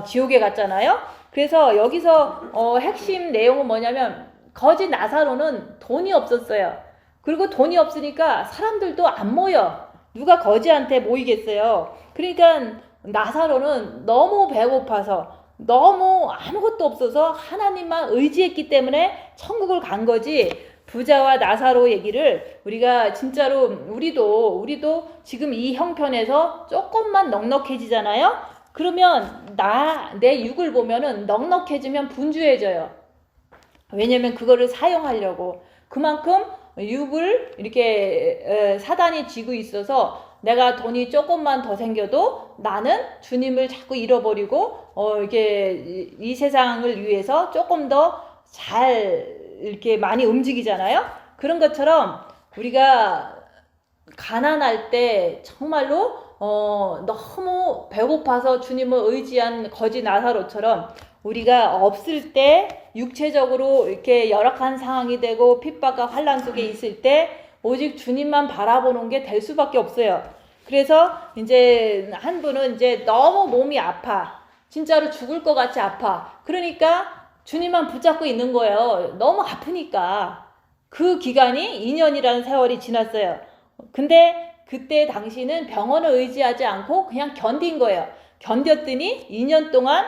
지옥에 갔잖아요. 그래서 여기서 핵심 내용은 뭐냐면 거지 나사로는 돈이 없었어요. 그리고 돈이 없으니까 사람들도 안 모여. 누가 거지한테 모이겠어요. 그러니까 나사로는 너무 배고파서 너무 아무것도 없어서 하나님만 의지했기 때문에 천국을 간 거지. 부자와 나사로 얘기를 우리가 진짜로 우리도 지금 이 형편에서 조금만 넉넉해지잖아요. 그러면 내 육을 보면은 넉넉해지면 분주해져요. 왜냐면 그거를 사용하려고. 그만큼 육을 이렇게 사단이 쥐고 있어서 내가 돈이 조금만 더 생겨도 나는 주님을 자꾸 잃어버리고 이게 이 세상을 위해서 조금 더 잘 이렇게 많이 움직이잖아요. 그런 것처럼 우리가 가난할 때 정말로 너무 배고파서 주님을 의지한 거지 나사로처럼 우리가 없을 때 육체적으로 이렇게 열악한 상황이 되고 핍박과 환난 속에 있을 때 오직 주님만 바라보는 게 될 수밖에 없어요. 그래서 이제 한 분은 이제 너무 몸이 아파. 진짜로 죽을 것 같이 아파. 그러니까 주님만 붙잡고 있는 거예요. 너무 아프니까. 그 기간이 2년이라는 세월이 지났어요. 근데 그때 당시는 병원을 의지하지 않고 그냥 견딘 거예요. 견뎠더니 2년 동안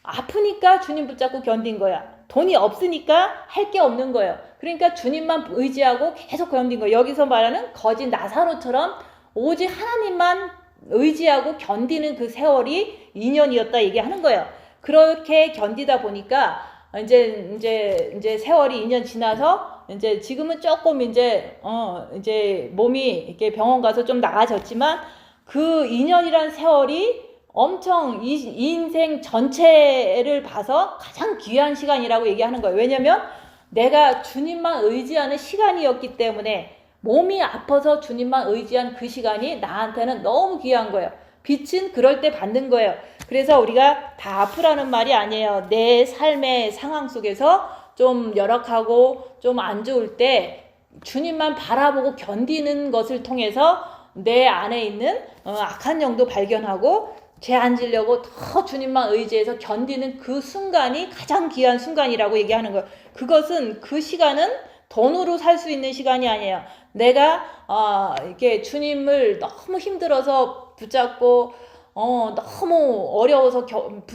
아프니까 주님 붙잡고 견딘 거야. 돈이 없으니까 할 게 없는 거예요. 그러니까 주님만 의지하고 계속 견딘 거예요. 여기서 말하는 거짓 나사로처럼 오직 하나님만 의지하고 견디는 그 세월이 2년이었다 얘기하는 거예요. 그렇게 견디다 보니까 이제 세월이 2년 지나서 이제 지금은 조금 이제 몸이 이렇게 병원 가서 좀 나아졌지만 그 2년이란 세월이 엄청 이 인생 전체를 봐서 가장 귀한 시간이라고 얘기하는 거예요. 왜냐면 내가 주님만 의지하는 시간이었기 때문에 몸이 아파서 주님만 의지한 그 시간이 나한테는 너무 귀한 거예요. 빛은 그럴 때 받는 거예요. 그래서 우리가 다 아프라는 말이 아니에요. 내 삶의 상황 속에서 좀 열악하고 좀 안 좋을 때 주님만 바라보고 견디는 것을 통해서 내 안에 있는 악한 영도 발견하고 죄 안 지려고 더 주님만 의지해서 견디는 그 순간이 가장 귀한 순간이라고 얘기하는 거예요. 그것은 그 시간은 돈으로 살 수 있는 시간이 아니에요. 내가 이렇게 주님을 너무 힘들어서 붙잡고 너무 어려워서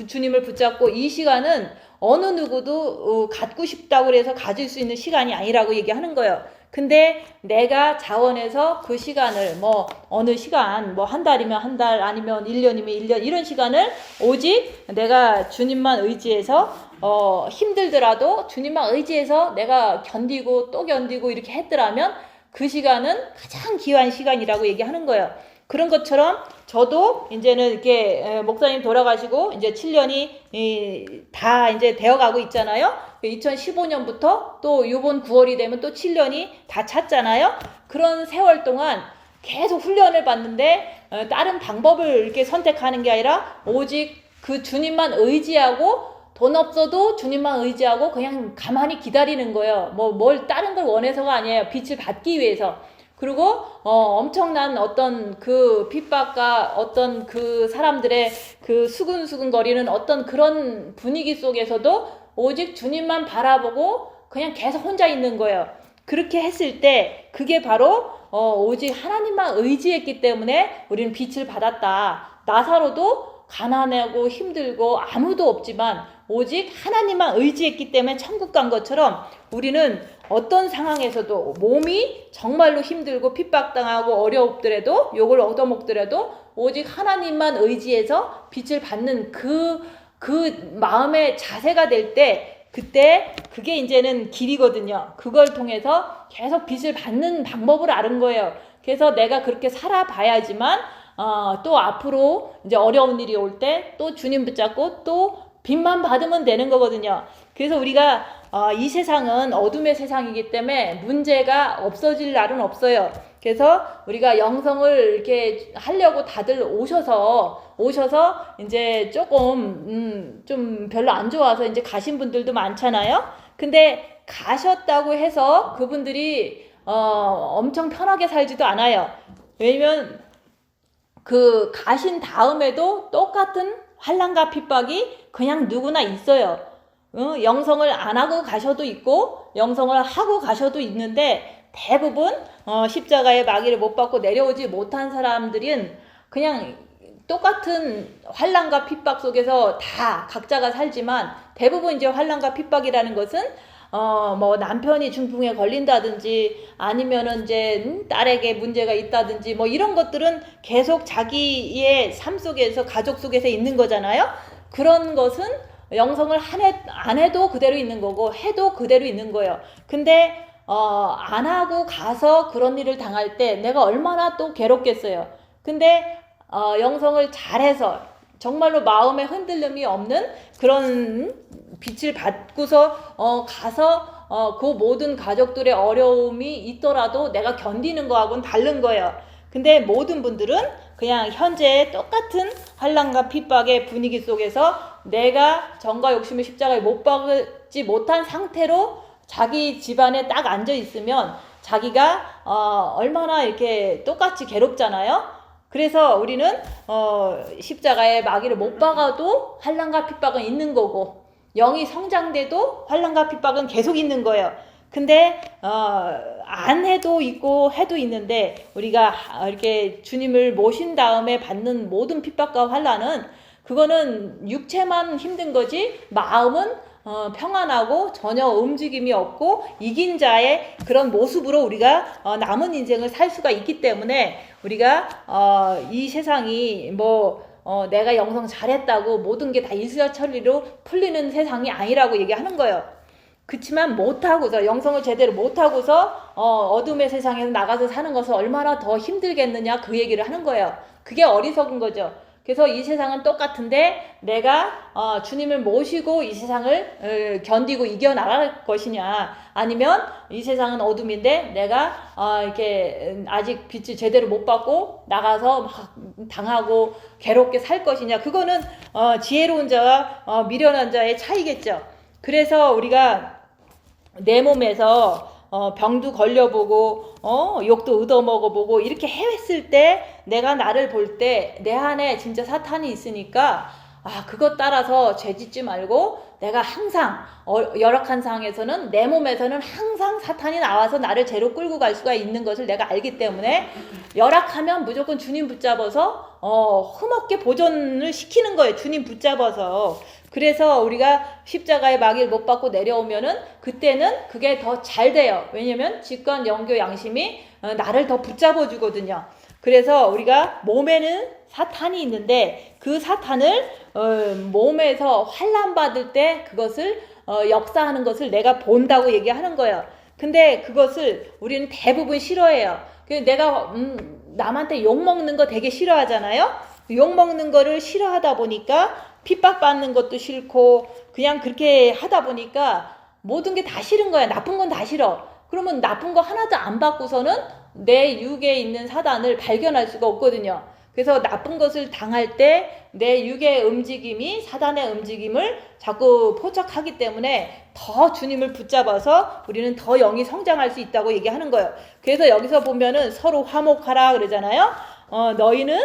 주님을 붙잡고 이 시간은 어느 누구도 갖고 싶다고 해서 가질 수 있는 시간이 아니라고 얘기하는 거예요. 근데 내가 자원해서 그 시간을 어느 시간 한 달이면 한 달 아니면 1년이면 1년 이런 시간을 오직 내가 주님만 의지해서 힘들더라도 주님만 의지해서 내가 견디고 또 견디고 이렇게 했더라면 그 시간은 가장 귀한 시간이라고 얘기하는 거예요. 그런 것처럼 저도 이제는 이렇게 목사님 돌아가시고 이제 7년이 다 이제 되어가고 있잖아요. 2015년부터 또 이번 9월이 되면 또 7년이 다 찼잖아요. 그런 세월 동안 계속 훈련을 받는데 다른 방법을 이렇게 선택하는 게 아니라 오직 그 주님만 의지하고 돈 없어도 주님만 의지하고 그냥 가만히 기다리는 거예요. 뭘 다른 걸 원해서가 아니에요. 빛을 받기 위해서. 그리고 엄청난 어떤 그 핍박과 어떤 그 사람들의 그 수근수근거리는 어떤 그런 분위기 속에서도 오직 주님만 바라보고 그냥 계속 혼자 있는 거예요. 그렇게 했을 때 그게 바로 오직 하나님만 의지했기 때문에 우리는 빛을 받았다. 나사로도 가난하고 힘들고 아무도 없지만 오직 하나님만 의지했기 때문에 천국 간 것처럼 우리는 어떤 상황에서도 몸이 정말로 힘들고 핍박당하고 어렵더라도 욕을 얻어먹더라도 오직 하나님만 의지해서 빛을 받는 그 마음의 자세가 될 때 그때 그게 이제는 길이거든요. 그걸 통해서 계속 빛을 받는 방법을 아는 거예요. 그래서 내가 그렇게 살아봐야지만 또 앞으로 이제 어려운 일이 올 때 또 주님 붙잡고 또 빛만 받으면 되는 거거든요. 그래서 우리가 이 세상은 어둠의 세상이기 때문에 문제가 없어질 날은 없어요. 그래서 우리가 영성을 이렇게 하려고 다들 오셔서 이제 조금 좀 별로 안 좋아서 이제 가신 분들도 많잖아요. 근데 가셨다고 해서 그분들이 엄청 편하게 살지도 않아요. 왜냐면 그 가신 다음에도 똑같은 환난과 핍박이 그냥 누구나 있어요. 영성을 안 하고 가셔도 있고 영성을 하고 가셔도 있는데 대부분 십자가의 마귀를 못 받고 내려오지 못한 사람들은 그냥 똑같은 환난과 핍박 속에서 다 각자가 살지만, 대부분 이제 환난과 핍박이라는 것은 뭐 남편이 중풍에 걸린다든지 아니면은 이제 딸에게 문제가 있다든지 뭐 이런 것들은 계속 자기의 삶 속에서, 가족 속에서 있는 거잖아요. 그런 것은 영성을 안 해도 그대로 있는 거고 해도 그대로 있는 거예요. 근데 안 하고 가서 그런 일을 당할 때 내가 얼마나 또 괴롭겠어요. 근데 영성을 잘해서 정말로 마음에 흔들림이 없는 그런 빛을 받고서 가서 그 모든 가족들의 어려움이 있더라도 내가 견디는 거하고는 다른 거예요. 근데 모든 분들은 그냥 현재 똑같은 환난과 핍박의 분위기 속에서 내가 정과 욕심의 십자가에 못 박지 못한 상태로 자기 집안에 딱 앉아 있으면 자기가 얼마나 이렇게 똑같이 괴롭잖아요. 그래서 우리는 십자가에 마귀를 못 박아도 환난과 핍박은 있는 거고, 영이 성장돼도 환난과 핍박은 계속 있는 거예요. 근데 안 해도 있고 해도 있는데, 우리가 이렇게 주님을 모신 다음에 받는 모든 핍박과 환난은 그거는 육체만 힘든 거지 마음은 평안하고 전혀 움직임이 없고 이긴 자의 그런 모습으로 우리가 남은 인생을 살 수가 있기 때문에, 우리가 이 세상이 뭐 내가 영성 잘했다고 모든 게 다 일사천리로 풀리는 세상이 아니라고 얘기하는 거예요. 그렇지만 못하고서, 영성을 제대로 못하고서 어둠의 세상에서 나가서 사는 것은 얼마나 더 힘들겠느냐, 그 얘기를 하는 거예요. 그게 어리석은 거죠. 그래서 이 세상은 똑같은데 내가 주님을 모시고 이 세상을 견디고 이겨나갈 것이냐, 아니면 이 세상은 어둠인데 내가 이렇게 아직 빛을 제대로 못 받고 나가서 막 당하고 괴롭게 살 것이냐, 그거는 지혜로운 자와 미련한 자의 차이겠죠. 그래서 우리가 내 몸에서 병도 걸려보고 욕도 얻어먹어보고 이렇게 해왔을 때, 내가 나를 볼 때 내 안에 진짜 사탄이 있으니까 그것 따라서 죄짓지 말고, 내가 항상 열악한 상황에서는 내 몸에서는 항상 사탄이 나와서 나를 죄로 끌고 갈 수가 있는 것을 내가 알기 때문에, 열악하면 무조건 주님 붙잡아서 흠없게 보존을 시키는 거예요. 주님 붙잡아서. 그래서 우리가 십자가의 마귀를 못 받고 내려오면은 그때는 그게 더 잘 돼요. 왜냐면 직관, 영교, 양심이 나를 더 붙잡아 주거든요. 그래서 우리가 몸에는 사탄이 있는데 그 사탄을 몸에서 환난 받을 때 그것을 역사하는 것을 내가 본다고 얘기하는 거예요. 근데 그것을 우리는 대부분 싫어해요. 내가 남한테 욕먹는 거 되게 싫어하잖아요. 욕먹는 거를 싫어하다 보니까 핍박받는 것도 싫고 그냥 그렇게 하다 보니까 모든 게 다 싫은 거야. 나쁜 건 다 싫어. 그러면 나쁜 거 하나도 안 받고서는 내 육에 있는 사단을 발견할 수가 없거든요. 그래서 나쁜 것을 당할 때 내 육의 움직임이 사단의 움직임을 자꾸 포착하기 때문에 더 주님을 붙잡아서 우리는 더 영이 성장할 수 있다고 얘기하는 거예요. 그래서 여기서 보면은 서로 화목하라 그러잖아요. 너희는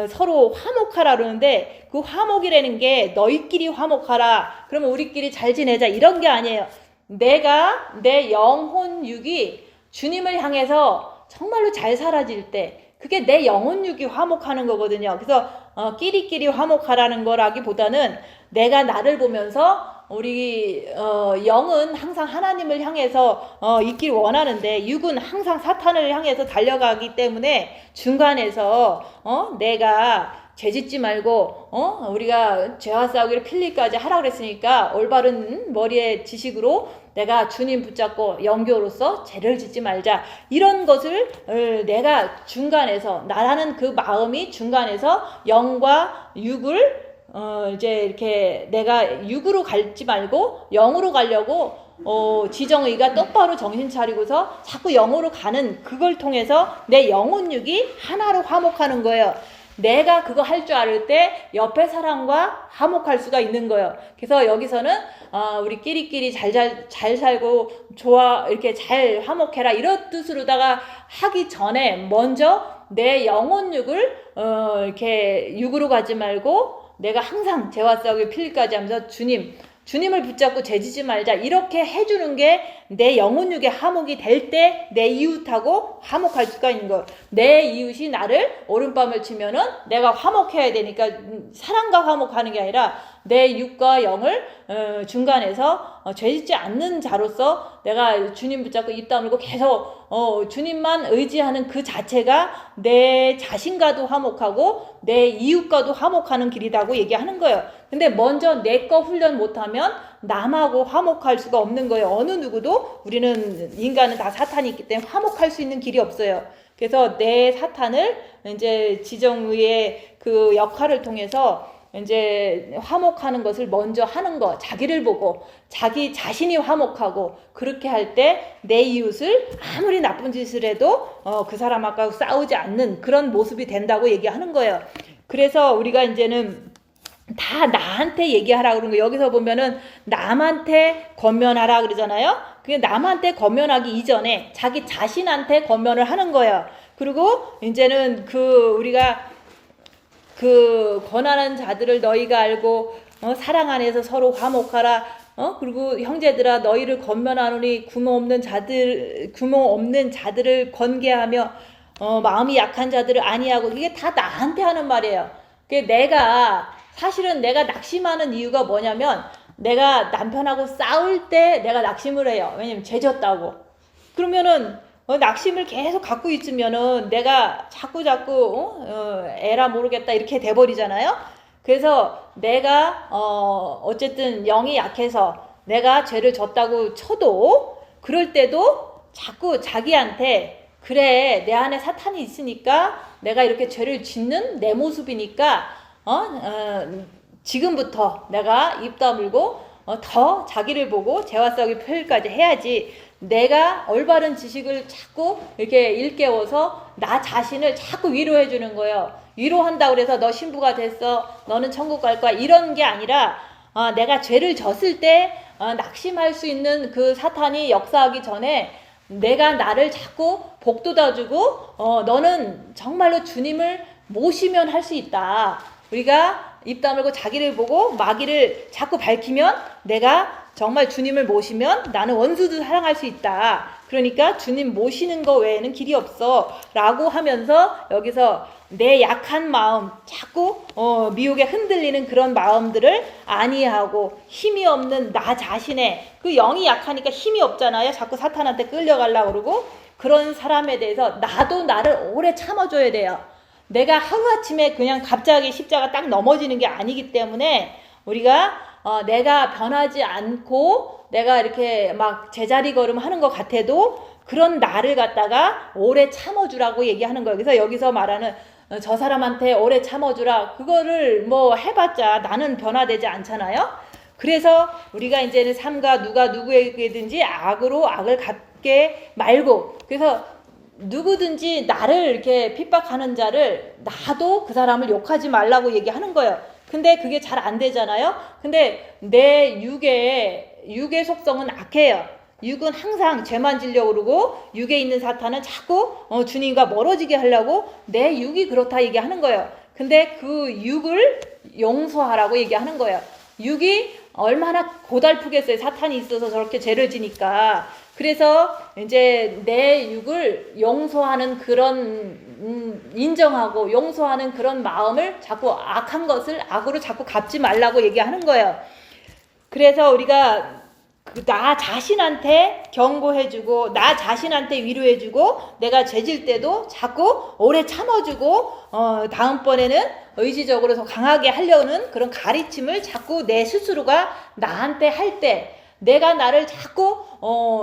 서로 화목하라 그러는데, 그 화목이라는 게 너희끼리 화목하라, 그러면 우리끼리 잘 지내자 이런 게 아니에요. 내가 내 영혼 육이 주님을 향해서 정말로 잘 살아질 때 그게 내 영혼 육이 화목하는 거거든요. 그래서 끼리끼리 화목하라는 거라기보다는, 내가 나를 보면서 우리 영은 항상 하나님을 향해서 있길 원하는데 육은 항상 사탄을 향해서 달려가기 때문에 중간에서 내가 죄짓지 말고 우리가 죄와 싸우기를 필리까지 하라 그랬으니까 올바른 머리의 지식으로 내가 주님 붙잡고 영교로서 죄를 짓지 말자, 이런 것을 내가 중간에서, 나라는 그 마음이 중간에서 영과 육을 이제 이렇게 내가 육으로 갈지 말고 영으로 가려고 지정의가 똑바로 정신 차리고서 자꾸 영으로 가는, 그걸 통해서 내 영혼 육이 하나로 화목하는 거예요. 내가 그거 할 줄 알을 때 옆에 사람과 화목할 수가 있는 거예요. 그래서 여기서는 우리 끼리끼리 잘 살고 좋아, 이렇게 잘 화목해라 이런 뜻으로다가 하기 전에 먼저 내 영혼 육을 이렇게 육으로 가지 말고 내가 항상 죄와 싸우기 필리까지 하면서 주님 주님을 붙잡고 죄지지 말자. 이렇게 해주는 게 내 영혼육의 화목이 될 때 내 이웃하고 화목할 수가 있는 거예요. 내 이웃이 나를 오른밤을 치면은 내가 화목해야 되니까 사랑과 화목하는 게 아니라 내 육과 영을 중간에서 죄짓지 않는 자로서 내가 주님 붙잡고 입 다물고 계속 주님만 의지하는 그 자체가 내 자신과도 화목하고 내 이웃과도 화목하는 길이라고 얘기하는 거예요. 근데 먼저 내 거 훈련 못하면 남하고 화목할 수가 없는 거예요. 어느 누구도 우리는 인간은 다 사탄이 있기 때문에 화목할 수 있는 길이 없어요. 그래서 내 사탄을 이제 지정의의 그 역할을 통해서 이제 화목하는 것을 먼저 하는 거, 자기를 보고 자기 자신이 화목하고 그렇게 할 때 내 이웃을 아무리 나쁜 짓을 해도 그 사람하고 싸우지 않는 그런 모습이 된다고 얘기하는 거예요. 그래서 우리가 이제는 다 나한테 얘기하라 그런 거. 여기서 보면은 남한테 권면하라 그러잖아요. 그게 남한테 권면하기 이전에 자기 자신한테 권면을 하는 거예요. 그리고 이제는 우리가 권하는 자들을 너희가 알고 사랑 안에서 서로 화목하라. 그리고 형제들아 너희를 권면하노니 구멍 없는 자들을 권계하며 마음이 약한 자들을 아니하고. 이게 다 나한테 하는 말이에요. 사실은 내가 낙심하는 이유가 뭐냐면 내가 남편하고 싸울 때 내가 낙심을 해요. 왜냐면 죄졌다고. 그러면은 낙심을 계속 갖고 있으면은 내가 자꾸 에라 모르겠다 이렇게 돼버리잖아요. 그래서 내가 어쨌든 영이 약해서 내가 죄를 졌다고 쳐도 그럴 때도 자꾸 자기한테 그래 내 안에 사탄이 있으니까 내가 이렇게 죄를 짓는 내 모습이니까 지금부터 내가 입 다물고 더 자기를 보고 죄와 싸우기 표현까지 해야지. 내가 올바른 지식을 자꾸 이렇게 일깨워서 나 자신을 자꾸 위로해 주는 거예요. 위로한다고 그래서 너 신부가 됐어, 너는 천국 갈 거야, 이런 게 아니라 내가 죄를 졌을 때 낙심할 수 있는 그 사탄이 역사하기 전에 내가 나를 자꾸 복돋아주고 너는 정말로 주님을 모시면 할 수 있다. 우리가 입 다물고 자기를 보고 마귀를 자꾸 밝히면 내가 정말 주님을 모시면 나는 원수도 사랑할 수 있다. 그러니까 주님 모시는 거 외에는 길이 없어 라고 하면서 여기서 내 약한 마음, 자꾸 미혹에 흔들리는 그런 마음들을 안위하고 힘이 없는 나 자신의 그 영이 약하니까 힘이 없잖아요. 자꾸 사탄한테 끌려가려고 그러고 그런 사람에 대해서 나도 나를 오래 참아줘야 돼요. 내가 하루아침에 그냥 갑자기 십자가 딱 넘어지는 게 아니기 때문에 우리가 내가 변하지 않고 내가 이렇게 막 제자리 걸음 하는 것 같아도 그런 나를 갖다가 오래 참아주라고 얘기하는 거예요. 그래서 여기서 말하는 저 사람한테 오래 참아주라, 그거를 뭐 해봤자 나는 변화되지 않잖아요. 그래서 우리가 이제는 삶과 누가 누구에게든지 악으로 악을 갚게 말고, 그래서 누구든지 나를 이렇게 핍박하는 자를 나도 그 사람을 욕하지 말라고 얘기하는 거예요. 근데 그게 잘 안 되잖아요. 근데 내 육의 속성은 악해요. 육은 항상 죄만 지려고 그러고 육에 있는 사탄은 자꾸 주님과 멀어지게 하려고 내 육이 그렇다 얘기하는 거예요. 근데 그 육을 용서하라고 얘기하는 거예요. 육이 얼마나 고달프겠어요. 사탄이 있어서 저렇게 죄를 지니까. 그래서 이제 내 육을 용서하는 그런 인정하고 용서하는 그런 마음을 자꾸 악한 것을 악으로 자꾸 갚지 말라고 얘기하는 거예요. 그래서 우리가 나 자신한테 경고해주고 나 자신한테 위로해주고 내가 죄질 때도 자꾸 오래 참아주고 다음번에는 의지적으로 더 강하게 하려는 그런 가르침을 자꾸 내 스스로가 나한테 할 때 내가 나를 자꾸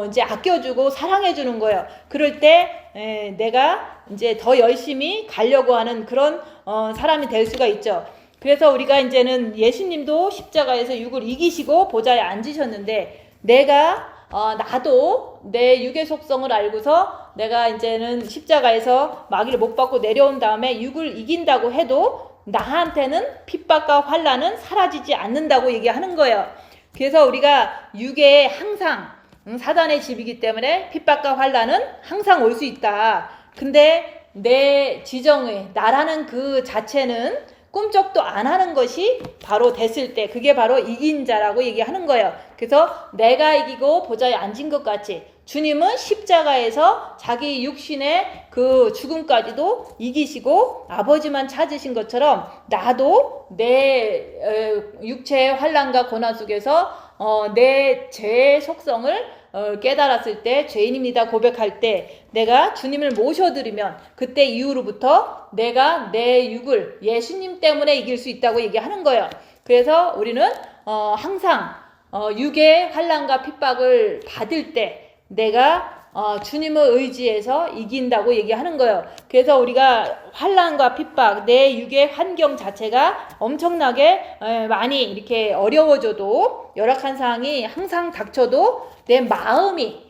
이제 아껴주고 사랑해주는 거예요. 그럴 때 내가 이제 더 열심히 가려고 하는 그런 사람이 될 수가 있죠. 그래서 우리가 이제는 예수님도 십자가에서 육을 이기시고 보좌에 앉으셨는데 내가 나도 내 육의 속성을 알고서 내가 이제는 십자가에서 마귀를 못 받고 내려온 다음에 육을 이긴다고 해도 나한테는 핍박과 환난은 사라지지 않는다고 얘기하는 거예요. 그래서 우리가 육에 항상 사단의 집이기 때문에 핍박과 환난은 항상 올 수 있다. 근데 내 지정의 나라는 그 자체는 꿈쩍도 안 하는 것이 바로 됐을 때 그게 바로 이긴 자라고 얘기하는 거예요. 그래서 내가 이기고 보좌에 앉은 것 같이 주님은 십자가에서 자기 육신의 그 죽음까지도 이기시고 아버지만 찾으신 것처럼 나도 내 육체의 환난과 고난 속에서 내 죄의 속성을 깨달았을 때 죄인입니다 고백할 때 내가 주님을 모셔드리면 그때 이후로부터 내가 내 육을 예수님 때문에 이길 수 있다고 얘기하는 거예요. 그래서 우리는 항상 육의 환난과 핍박을 받을 때 내가 주님을 의지해서 이긴다고 얘기하는 거예요. 그래서 우리가 환난과 핍박, 내 육의 환경 자체가 엄청나게 많이 이렇게 어려워져도 열악한 상황이 항상 닥쳐도 내 마음이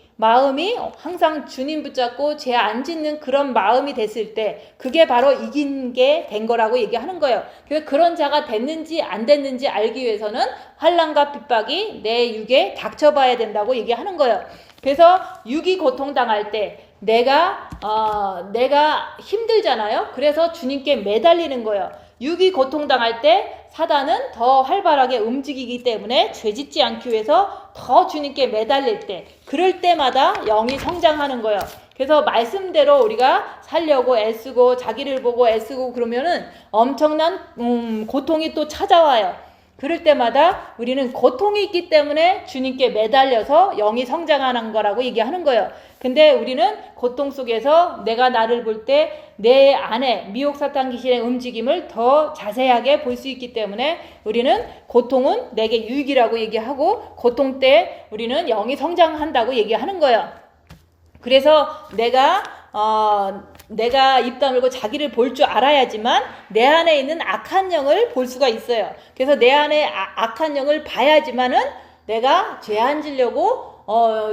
항상 주님 붙잡고 죄 안 짓는 그런 마음이 됐을 때 그게 바로 이긴 게 된 거라고 얘기하는 거예요. 그래서 그런 자가 됐는지 안 됐는지 알기 위해서는 환난과 핍박이 내 육에 닥쳐봐야 된다고 얘기하는 거예요. 그래서 육이 고통당할 때 내가 힘들잖아요. 그래서 주님께 매달리는 거예요. 육이 고통당할 때 사단은 더 활발하게 움직이기 때문에 죄짓지 않기 위해서 더 주님께 매달릴 때 그럴 때마다 영이 성장하는 거예요. 그래서 말씀대로 우리가 살려고 애쓰고 자기를 보고 애쓰고 그러면은 엄청난 고통이 또 찾아와요. 그럴 때마다 우리는 고통이 있기 때문에 주님께 매달려서 영이 성장하는 거라고 얘기하는 거예요. 근데 우리는 고통 속에서 내가 나를 볼 때 내 안에 미혹 사탄 귀신의 움직임을 더 자세하게 볼 수 있기 때문에 우리는 고통은 내게 유익이라고 얘기하고 고통 때 우리는 영이 성장한다고 얘기하는 거예요. 그래서 내가 입 다물고 자기를 볼 줄 알아야지만 내 안에 있는 악한 영을 볼 수가 있어요. 그래서 내 안에 악한 영을 봐야지만은 내가 죄 안 지려고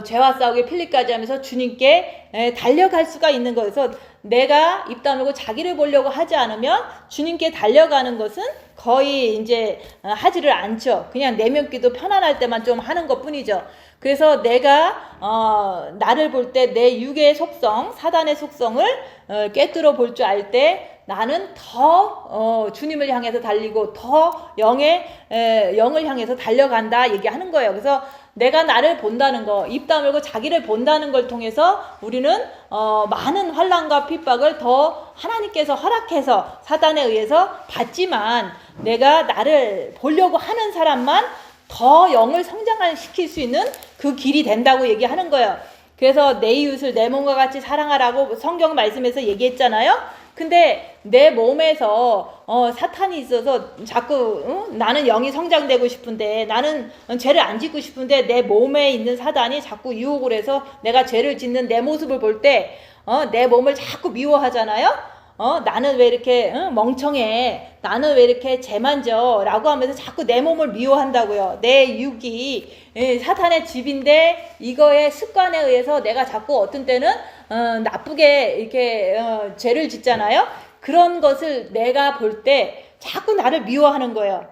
죄와 싸우기 필리까지 하면서 주님께 달려갈 수가 있는 거예요. 그래서 내가 입 다물고 자기를 보려고 하지 않으면 주님께 달려가는 것은 거의 이제 하지를 않죠. 그냥 내면기도 편안할 때만 좀 하는 것 뿐이죠. 그래서 내가 나를 볼 때 내 육의 속성, 사단의 속성을 꿰뚫어 볼 줄 알 때 나는 더 주님을 향해서 달리고 더 영을 향해서 달려간다 얘기하는 거예요. 그래서 내가 나를 본다는 거, 입 다물고 자기를 본다는 걸 통해서 우리는 많은 환난과 핍박을 더 하나님께서 허락해서 사단에 의해서 받지만 내가 나를 보려고 하는 사람만 더 영을 성장시킬 수 있는 그 길이 된다고 얘기하는 거예요. 그래서 내 이웃을 내 몸과 같이 사랑하라고 성경 말씀에서 얘기했잖아요. 근데 내 몸에서 사탄이 있어서 자꾸 나는 영이 성장되고 싶은데 나는 죄를 안 짓고 싶은데 내 몸에 있는 사단이 자꾸 유혹을 해서 내가 죄를 짓는 내 모습을 볼 때 내 몸을 자꾸 미워하잖아요. 나는 왜 이렇게 멍청해, 나는 왜 이렇게 죄 만져 라고 하면서 자꾸 내 몸을 미워한다고요. 내 육이 사탄의 집인데 이거의 습관에 의해서 내가 자꾸 어떤 때는 나쁘게 이렇게 죄를 짓잖아요. 그런 것을 내가 볼 때 자꾸 나를 미워하는 거예요.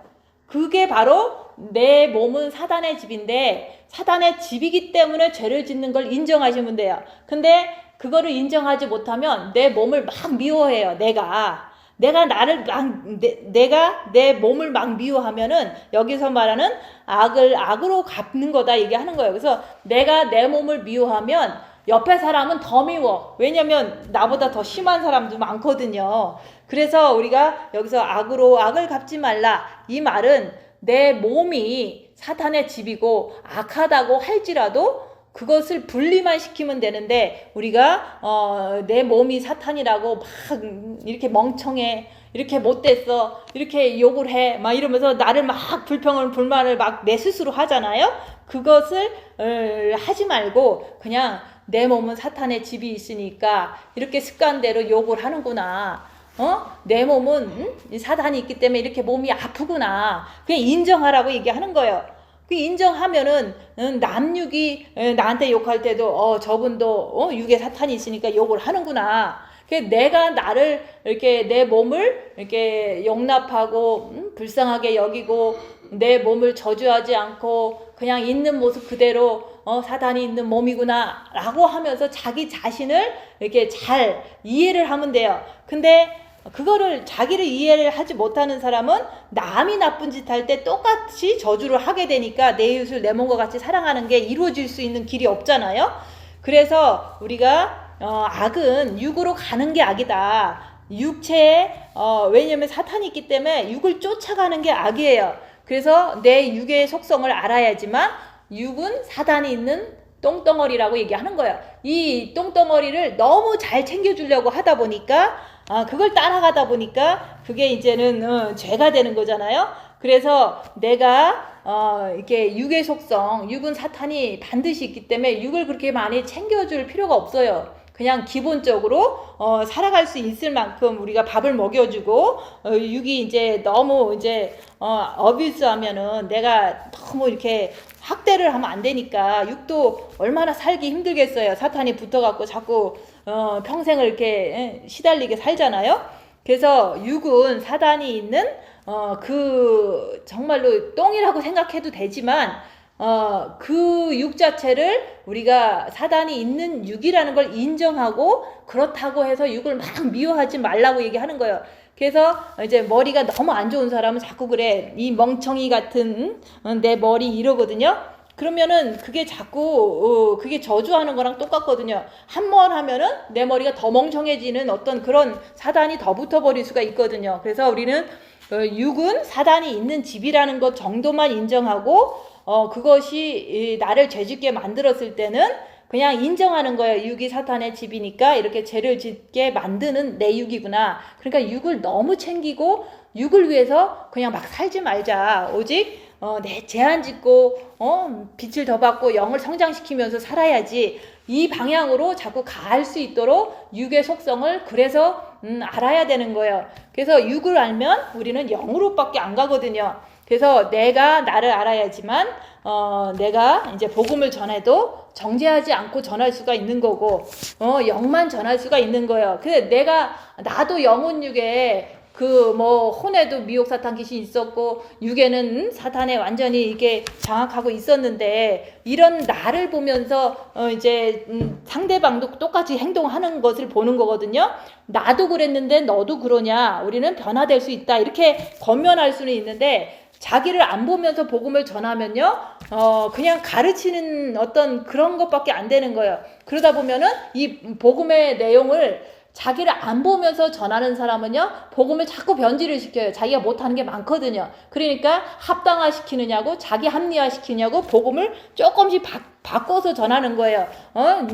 그게 바로 내 몸은 사단의 집인데 사단의 집이기 때문에 죄를 짓는 걸 인정하시면 돼요. 근데 그거를 인정하지 못하면 내 몸을 막 미워해요. 내가 내 몸을 막 미워하면은 여기서 말하는 악을 악으로 갚는 거다 얘기하는 거예요. 그래서 내가 내 몸을 미워하면 옆에 사람은 더 미워. 왜냐면 나보다 더 심한 사람도 많거든요. 그래서 우리가 여기서 악으로 악을 갚지 말라. 이 말은 내 몸이 사탄의 집이고 악하다고 할지라도 그것을 분리만 시키면 되는데 우리가 내 몸이 사탄이라고 막 이렇게 멍청해, 이렇게 못됐어, 이렇게 욕을 해 막 이러면서 나를 막 불만을 막 내 스스로 하잖아요. 그것을 하지 말고 그냥 내 몸은 사탄의 집이 있으니까 이렇게 습관대로 욕을 하는구나. 내 몸은 사단이 있기 때문에 이렇게 몸이 아프구나. 그냥 인정하라고 얘기하는 거예요. 그 인정하면은 남육이 나한테 욕할 때도 저분도 육에 사탄이 있으니까 욕을 하는구나. 내가 나를 이렇게 내 몸을 이렇게 용납하고 불쌍하게 여기고 내 몸을 저주하지 않고 그냥 있는 모습 그대로 사단이 있는 몸이구나 라고 하면서 자기 자신을 이렇게 잘 이해를 하면 돼요. 근데 그거를 자기를 이해를 하지 못하는 사람은 남이 나쁜 짓 할 때 똑같이 저주를 하게 되니까 내 이웃을 내 몸과 같이 사랑하는 게 이루어질 수 있는 길이 없잖아요. 그래서 우리가 악은 육으로 가는 게 악이다. 육체에 왜냐면 사탄이 있기 때문에 육을 쫓아가는 게 악이에요. 그래서 내 육의 속성을 알아야지만 육은 사단이 있는 똥덩어리라고 얘기하는 거예요. 이 똥덩어리를 너무 잘 챙겨주려고 하다 보니까 그걸 따라가다 보니까 그게 이제는 죄가 되는 거잖아요. 그래서 내가 이렇게 육의 속성, 육은 사탄이 반드시 있기 때문에 육을 그렇게 많이 챙겨줄 필요가 없어요. 그냥 기본적으로 살아갈 수 있을 만큼 우리가 밥을 먹여주고 육이 이제 너무 이제 어뷰스하면은 내가 너무 이렇게 학대를 하면 안 되니까 육도 얼마나 살기 힘들겠어요. 사탄이 붙어갖고 자꾸 평생을 이렇게 시달리게 살잖아요. 그래서 육은 사단이 있는 그 정말로 똥이라고 생각해도 되지만 그 육 자체를 우리가 사단이 있는 육이라는 걸 인정하고 그렇다고 해서 육을 막 미워하지 말라고 얘기하는 거예요. 그래서 이제 머리가 너무 안 좋은 사람은 자꾸 그래. 이 멍청이 같은 내 머리 이러거든요. 그러면은 그게 자꾸 그게 저주하는 거랑 똑같거든요. 한 번 하면은 내 머리가 더 멍청해지는 어떤 그런 사단이 더 붙어버릴 수가 있거든요. 그래서 우리는 육은 사단이 있는 집이라는 것 정도만 인정하고 그것이 나를 죄짓게 만들었을 때는 그냥 인정하는 거예요. 육이 사탄의 집이니까 이렇게 죄를 짓게 만드는 내 육이구나. 그러니까 육을 너무 챙기고 육을 위해서 그냥 막 살지 말자. 오직 내 제한 짓고 빛을 더 받고 영을 성장시키면서 살아야지. 이 방향으로 자꾸 갈 수 있도록 육의 속성을 그래서 알아야 되는 거예요. 그래서 육을 알면 우리는 영으로밖에 안 가거든요. 그래서 내가 나를 알아야지만 내가 이제 복음을 전해도 정죄하지 않고 전할 수가 있는 거고 영만 전할 수가 있는 거예요. 근데 나도 영혼 육에 그 뭐 혼에도 미혹 사탄 귀신이 있었고 육에는 사탄에 완전히 이게 장악하고 있었는데 이런 나를 보면서 이제 상대방도 똑같이 행동하는 것을 보는 거거든요. 나도 그랬는데 너도 그러냐? 우리는 변화될 수 있다. 이렇게 권면할 수는 있는데 자기를 안 보면서 복음을 전하면요, 그냥 가르치는 어떤 그런 것밖에 안 되는 거예요. 그러다 보면은 이 복음의 내용을 자기를 안 보면서 전하는 사람은요, 복음을 자꾸 변질을 시켜요. 자기가 못하는 게 많거든요. 그러니까 합당화 시키느냐고, 자기 합리화 시키냐고 복음을 조금씩 바꿔서 전하는 거예요.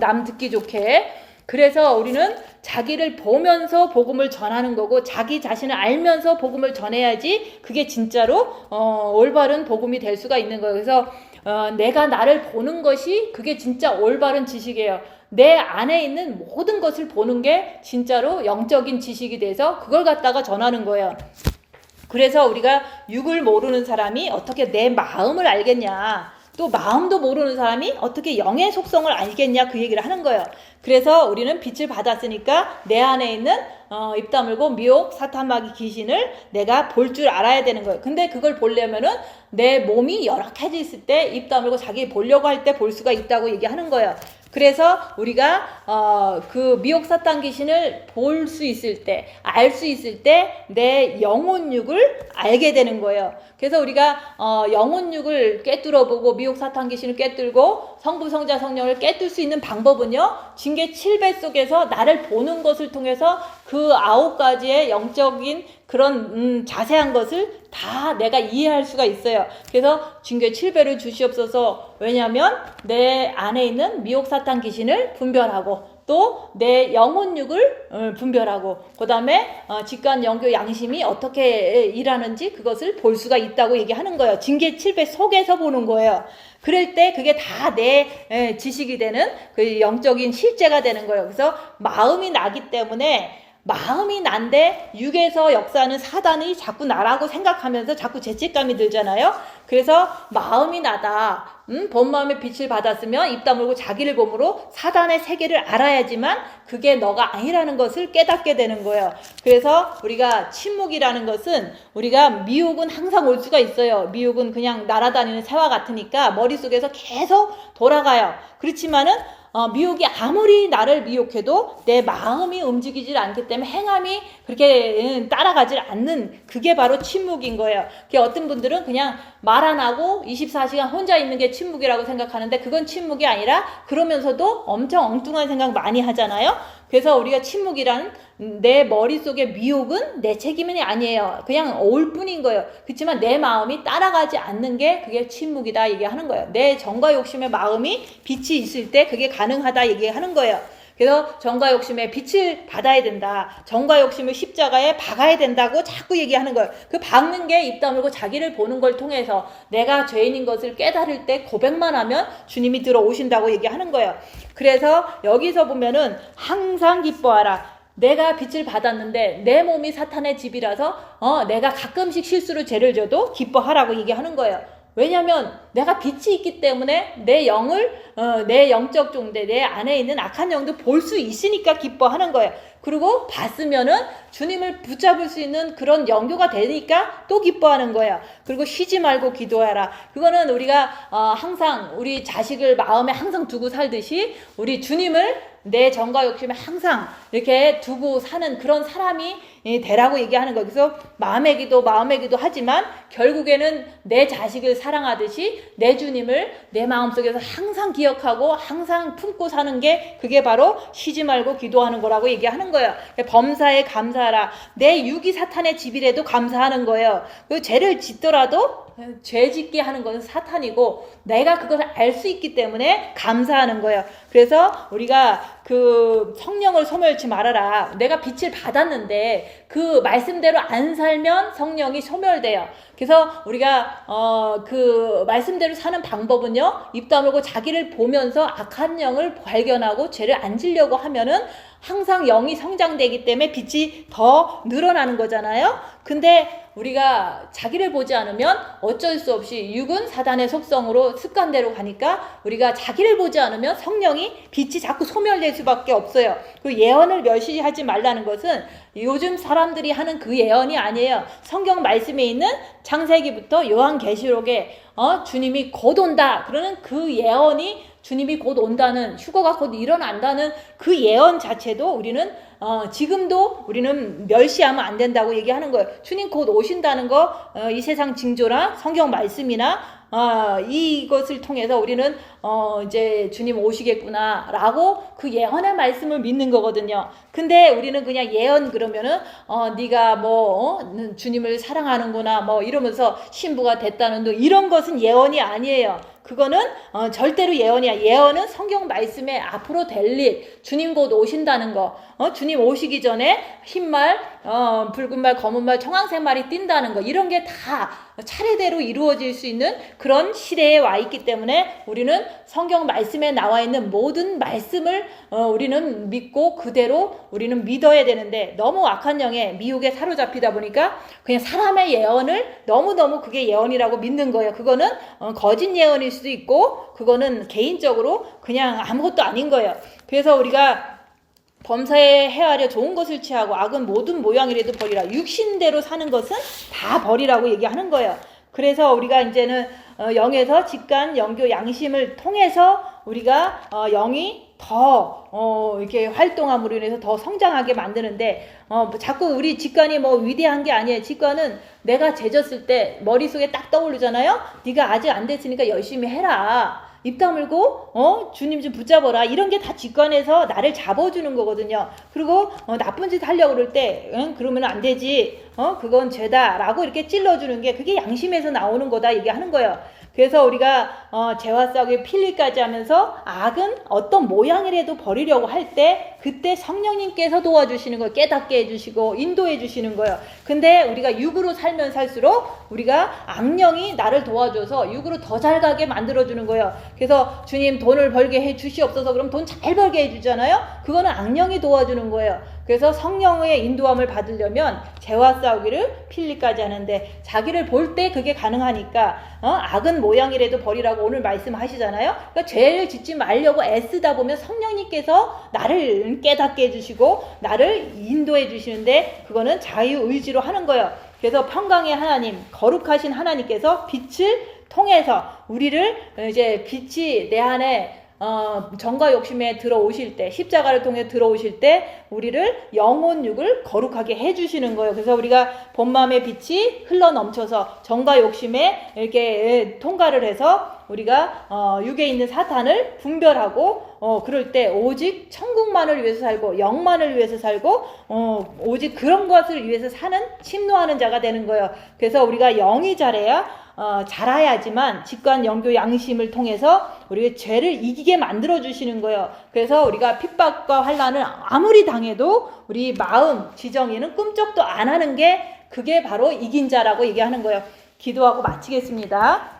남 듣기 좋게. 그래서 우리는 자기를 보면서 복음을 전하는 거고 자기 자신을 알면서 복음을 전해야지 그게 진짜로 올바른 복음이 될 수가 있는 거예요. 그래서 내가 나를 보는 것이 그게 진짜 올바른 지식이에요. 내 안에 있는 모든 것을 보는 게 진짜로 영적인 지식이 돼서 그걸 갖다가 전하는 거예요. 그래서 우리가 육을 모르는 사람이 어떻게 내 마음을 알겠냐, 또 마음도 모르는 사람이 어떻게 영의 속성을 알겠냐, 그 얘기를 하는 거예요. 그래서 우리는 빛을 받았으니까 내 안에 있는 입 다물고 미혹 사탄마귀 귀신을 내가 볼 줄 알아야 되는 거예요. 근데 그걸 보려면은 내 몸이 열악해졌을 때 입 다물고 자기 보려고 할 때 볼 수가 있다고 얘기하는 거예요. 그래서 우리가 그 미혹 사탄 귀신을 볼 수 있을 때, 알 수 있을 때 내 영혼육을 알게 되는 거예요. 그래서 우리가 영혼육을 꿰뚫어보고 미혹 사탄 귀신을 꿰뚫고 성부 성자 성령을 꿰뚫 수 있는 방법은요, 징계 7배 속에서 나를 보는 것을 통해서 그 9가지의 영적인 그런 자세한 것을 다 내가 이해할 수가 있어요. 그래서 징계 7배를 주시옵소서. 왜냐하면 내 안에 있는 미혹 사탄 귀신을 분별하고 또 내 영혼육을 분별하고 그 다음에 직관 영교 양심이 어떻게 일하는지 그것을 볼 수가 있다고 얘기하는 거예요. 징계 7배 속에서 보는 거예요. 그럴 때 그게 다 내 지식이 되는 그 영적인 실제가 되는 거예요. 그래서 마음이 나기 때문에 마음이 난데 육에서 역사하는 사단이 자꾸 나라고 생각하면서 자꾸 죄책감이 들잖아요. 그래서 마음이 나다. 본 마음의 빛을 받았으면 입 다물고 자기를 봄으로 사단의 세계를 알아야지만 그게 너가 아니라는 것을 깨닫게 되는 거예요. 그래서 우리가 침묵이라는 것은 우리가 미혹은 항상 올 수가 있어요. 미혹은 그냥 날아다니는 새와 같으니까 머릿속에서 계속 돌아가요. 그렇지만은 미혹이 아무리 나를 미혹해도 내 마음이 움직이질 않기 때문에 행함이 그렇게 따라가질 않는, 그게 바로 침묵인 거예요. 어떤 분들은 그냥 말 안 하고 24시간 혼자 있는 게 침묵이라고 생각하는데 그건 침묵이 아니라 그러면서도 엄청 엉뚱한 생각 많이 하잖아요. 그래서 우리가 침묵이란, 내 머릿속의 미혹은 내 책임이 아니에요. 그냥 올 뿐인 거예요. 그렇지만 내 마음이 따라가지 않는 게 그게 침묵이다 얘기하는 거예요. 내 정과 욕심의 마음이 빛이 있을 때 그게 가능하다 얘기하는 거예요. 그래서 정과 욕심에 빛을 받아야 된다. 정과 욕심을 십자가에 박아야 된다고 자꾸 얘기하는 거예요. 그 박는 게 입 다물고 자기를 보는 걸 통해서 내가 죄인인 것을 깨달을 때 고백만 하면 주님이 들어오신다고 얘기하는 거예요. 그래서 여기서 보면은 항상 기뻐하라. 내가 빛을 받았는데 내 몸이 사탄의 집이라서 내가 가끔씩 실수로 죄를 져도 기뻐하라고 얘기하는 거예요. 왜냐하면 내가 빛이 있기 때문에 내 영을 내 영적 존재, 내 안에 있는 악한 영도 볼 수 있으니까 기뻐하는 거예요. 그리고 봤으면은 주님을 붙잡을 수 있는 그런 영교가 되니까 또 기뻐하는 거예요. 그리고 쉬지 말고 기도하라. 그거는 우리가 항상 우리 자식을 마음에 항상 두고 살듯이 우리 주님을 내 정과 욕심에 항상 이렇게 두고 사는 그런 사람이 되라고 얘기하는 거예요. 그래서 마음의 기도 하지만 결국에는 내 자식을 사랑하듯이 내 주님을 내 마음속에서 항상 기억하고 항상 품고 사는 게 그게 바로 쉬지 말고 기도하는 거라고 얘기하는 거예요. 범사에 감사하라. 내 육이 사탄의 집이라도 감사하는 거예요. 그 죄를 짓더라도 죄 짓게 하는 것은 사탄이고 내가 그것을 알 수 있기 때문에 감사하는 거예요. 그래서 우리가 그 성령을 소멸치 말아라. 내가 빛을 받았는데 그 말씀대로 안 살면 성령이 소멸돼요. 그래서 우리가 그 말씀대로 사는 방법은요, 입 다물고 자기를 보면서 악한 영을 발견하고 죄를 안 지려고 하면은 항상 영이 성장되기 때문에 빛이 더 늘어나는 거잖아요. 근데 우리가 자기를 보지 않으면 어쩔 수 없이 육은 사단의 속성으로 습관대로 가니까 우리가 자기를 보지 않으면 성령이 빛이 자꾸 소멸될 수밖에 없어요. 그 예언을 멸시하지 말라는 것은 요즘 사람들이 하는 그 예언이 아니에요. 성경 말씀에 있는 창세기부터 요한계시록에 주님이 곧 온다 그러는 그 예언이, 주님이 곧 온다는, 휴거가 곧 일어난다는 그 예언 자체도 우리는 지금도 우리는 멸시하면 안 된다고 얘기하는 거예요. 주님 곧 오신다는 거, 이 세상 징조나 성경 말씀이나 이것을 통해서 우리는 이제 주님 오시겠구나 라고 그 예언의 말씀을 믿는 거거든요. 근데 우리는 그냥 예언 그러면은 네가 주님을 사랑하는구나 이러면서 신부가 됐다는 등 이런 것은 예언이 아니에요. 그거는 절대로 예언이야. 예언은 성경 말씀에 앞으로 될 일, 주님 곧 오신다는 거, 주님 오시기 전에 흰말, 붉은 말, 검은 말, 청황색 말이 뛴다는 거, 이런 게 다 차례대로 이루어질 수 있는 그런 시대에 와 있기 때문에 우리는 성경 말씀에 나와 있는 모든 말씀을 우리는 믿고 그대로 우리는 믿어야 되는데, 너무 악한 영의 미혹에 사로잡히다 보니까 그냥 사람의 예언을 너무너무 그게 예언이라고 믿는 거예요. 그거는 거짓 예언일 수도 있고 그거는 개인적으로 그냥 아무것도 아닌 거예요. 그래서 우리가 범사에 헤아려 좋은 것을 취하고 악은 모든 모양이라도 버리라. 육신대로 사는 것은 다 버리라고 얘기하는 거예요. 그래서 우리가 이제는 영에서 직관, 영교, 양심을 통해서 우리가 영이 더 이렇게 활동함으로 인해서 더 성장하게 만드는데, 자꾸 우리 직관이 위대한 게 아니에요. 직관은 내가 죄졌을 때 머릿속에 딱 떠오르잖아요. 네가 아직 안 됐으니까 열심히 해라. 입 다물고 주님 좀 붙잡아라. 이런 게 다 직관에서 나를 잡아주는 거거든요. 그리고 나쁜 짓 하려고 그럴 때 그러면 안 되지. 그건 죄다 라고 이렇게 찔러주는 게 그게 양심에서 나오는 거다 얘기하는 거예요. 그래서 우리가 죄와 싸우기 필리까지 하면서 악은 어떤 모양이라도 버리려고 할 때 그때 성령님께서 도와주시는 거예요. 깨닫게 해주시고 인도해 주시는 거예요. 근데 우리가 육으로 살면 살수록 우리가 악령이 나를 도와줘서 육으로 더 잘 가게 만들어주는 거예요. 그래서 주님 돈을 벌게 해 주시옵소서 그럼 돈 잘 벌게 해주잖아요. 그거는 악령이 도와주는 거예요. 그래서 성령의 인도함을 받으려면 죄와 싸우기를 필리까지 하는데, 자기를 볼 때 그게 가능하니까 악은 모양이라도 버리라고 오늘 말씀하시잖아요. 그러니까 죄를 짓지 말려고 애쓰다 보면 성령님께서 나를 깨닫게 해주시고 나를 인도해 주시는데, 그거는 자유의지로 하는 거예요. 그래서 평강의 하나님, 거룩하신 하나님께서 빛을 통해서 우리를 이제 빛이 내 안에 정과 욕심에 들어오실 때, 십자가를 통해 들어오실 때 우리를 영혼육을 거룩하게 해주시는 거예요. 그래서 우리가 본마음의 빛이 흘러 넘쳐서 정과 욕심에 이렇게 통과를 해서 우리가 육에 있는 사탄을 분별하고 그럴 때 오직 천국만을 위해서 살고 영만을 위해서 살고 오직 그런 것을 위해서 사는 침노하는 자가 되는 거예요. 그래서 우리가 영이 자라야지만 직관 영교 양심을 통해서 우리의 죄를 이기게 만들어 주시는 거예요. 그래서 우리가 핍박과 환난을 아무리 당해도 우리 마음 지정에는 꿈쩍도 안 하는 게 그게 바로 이긴 자라고 얘기하는 거예요. 기도하고 마치겠습니다.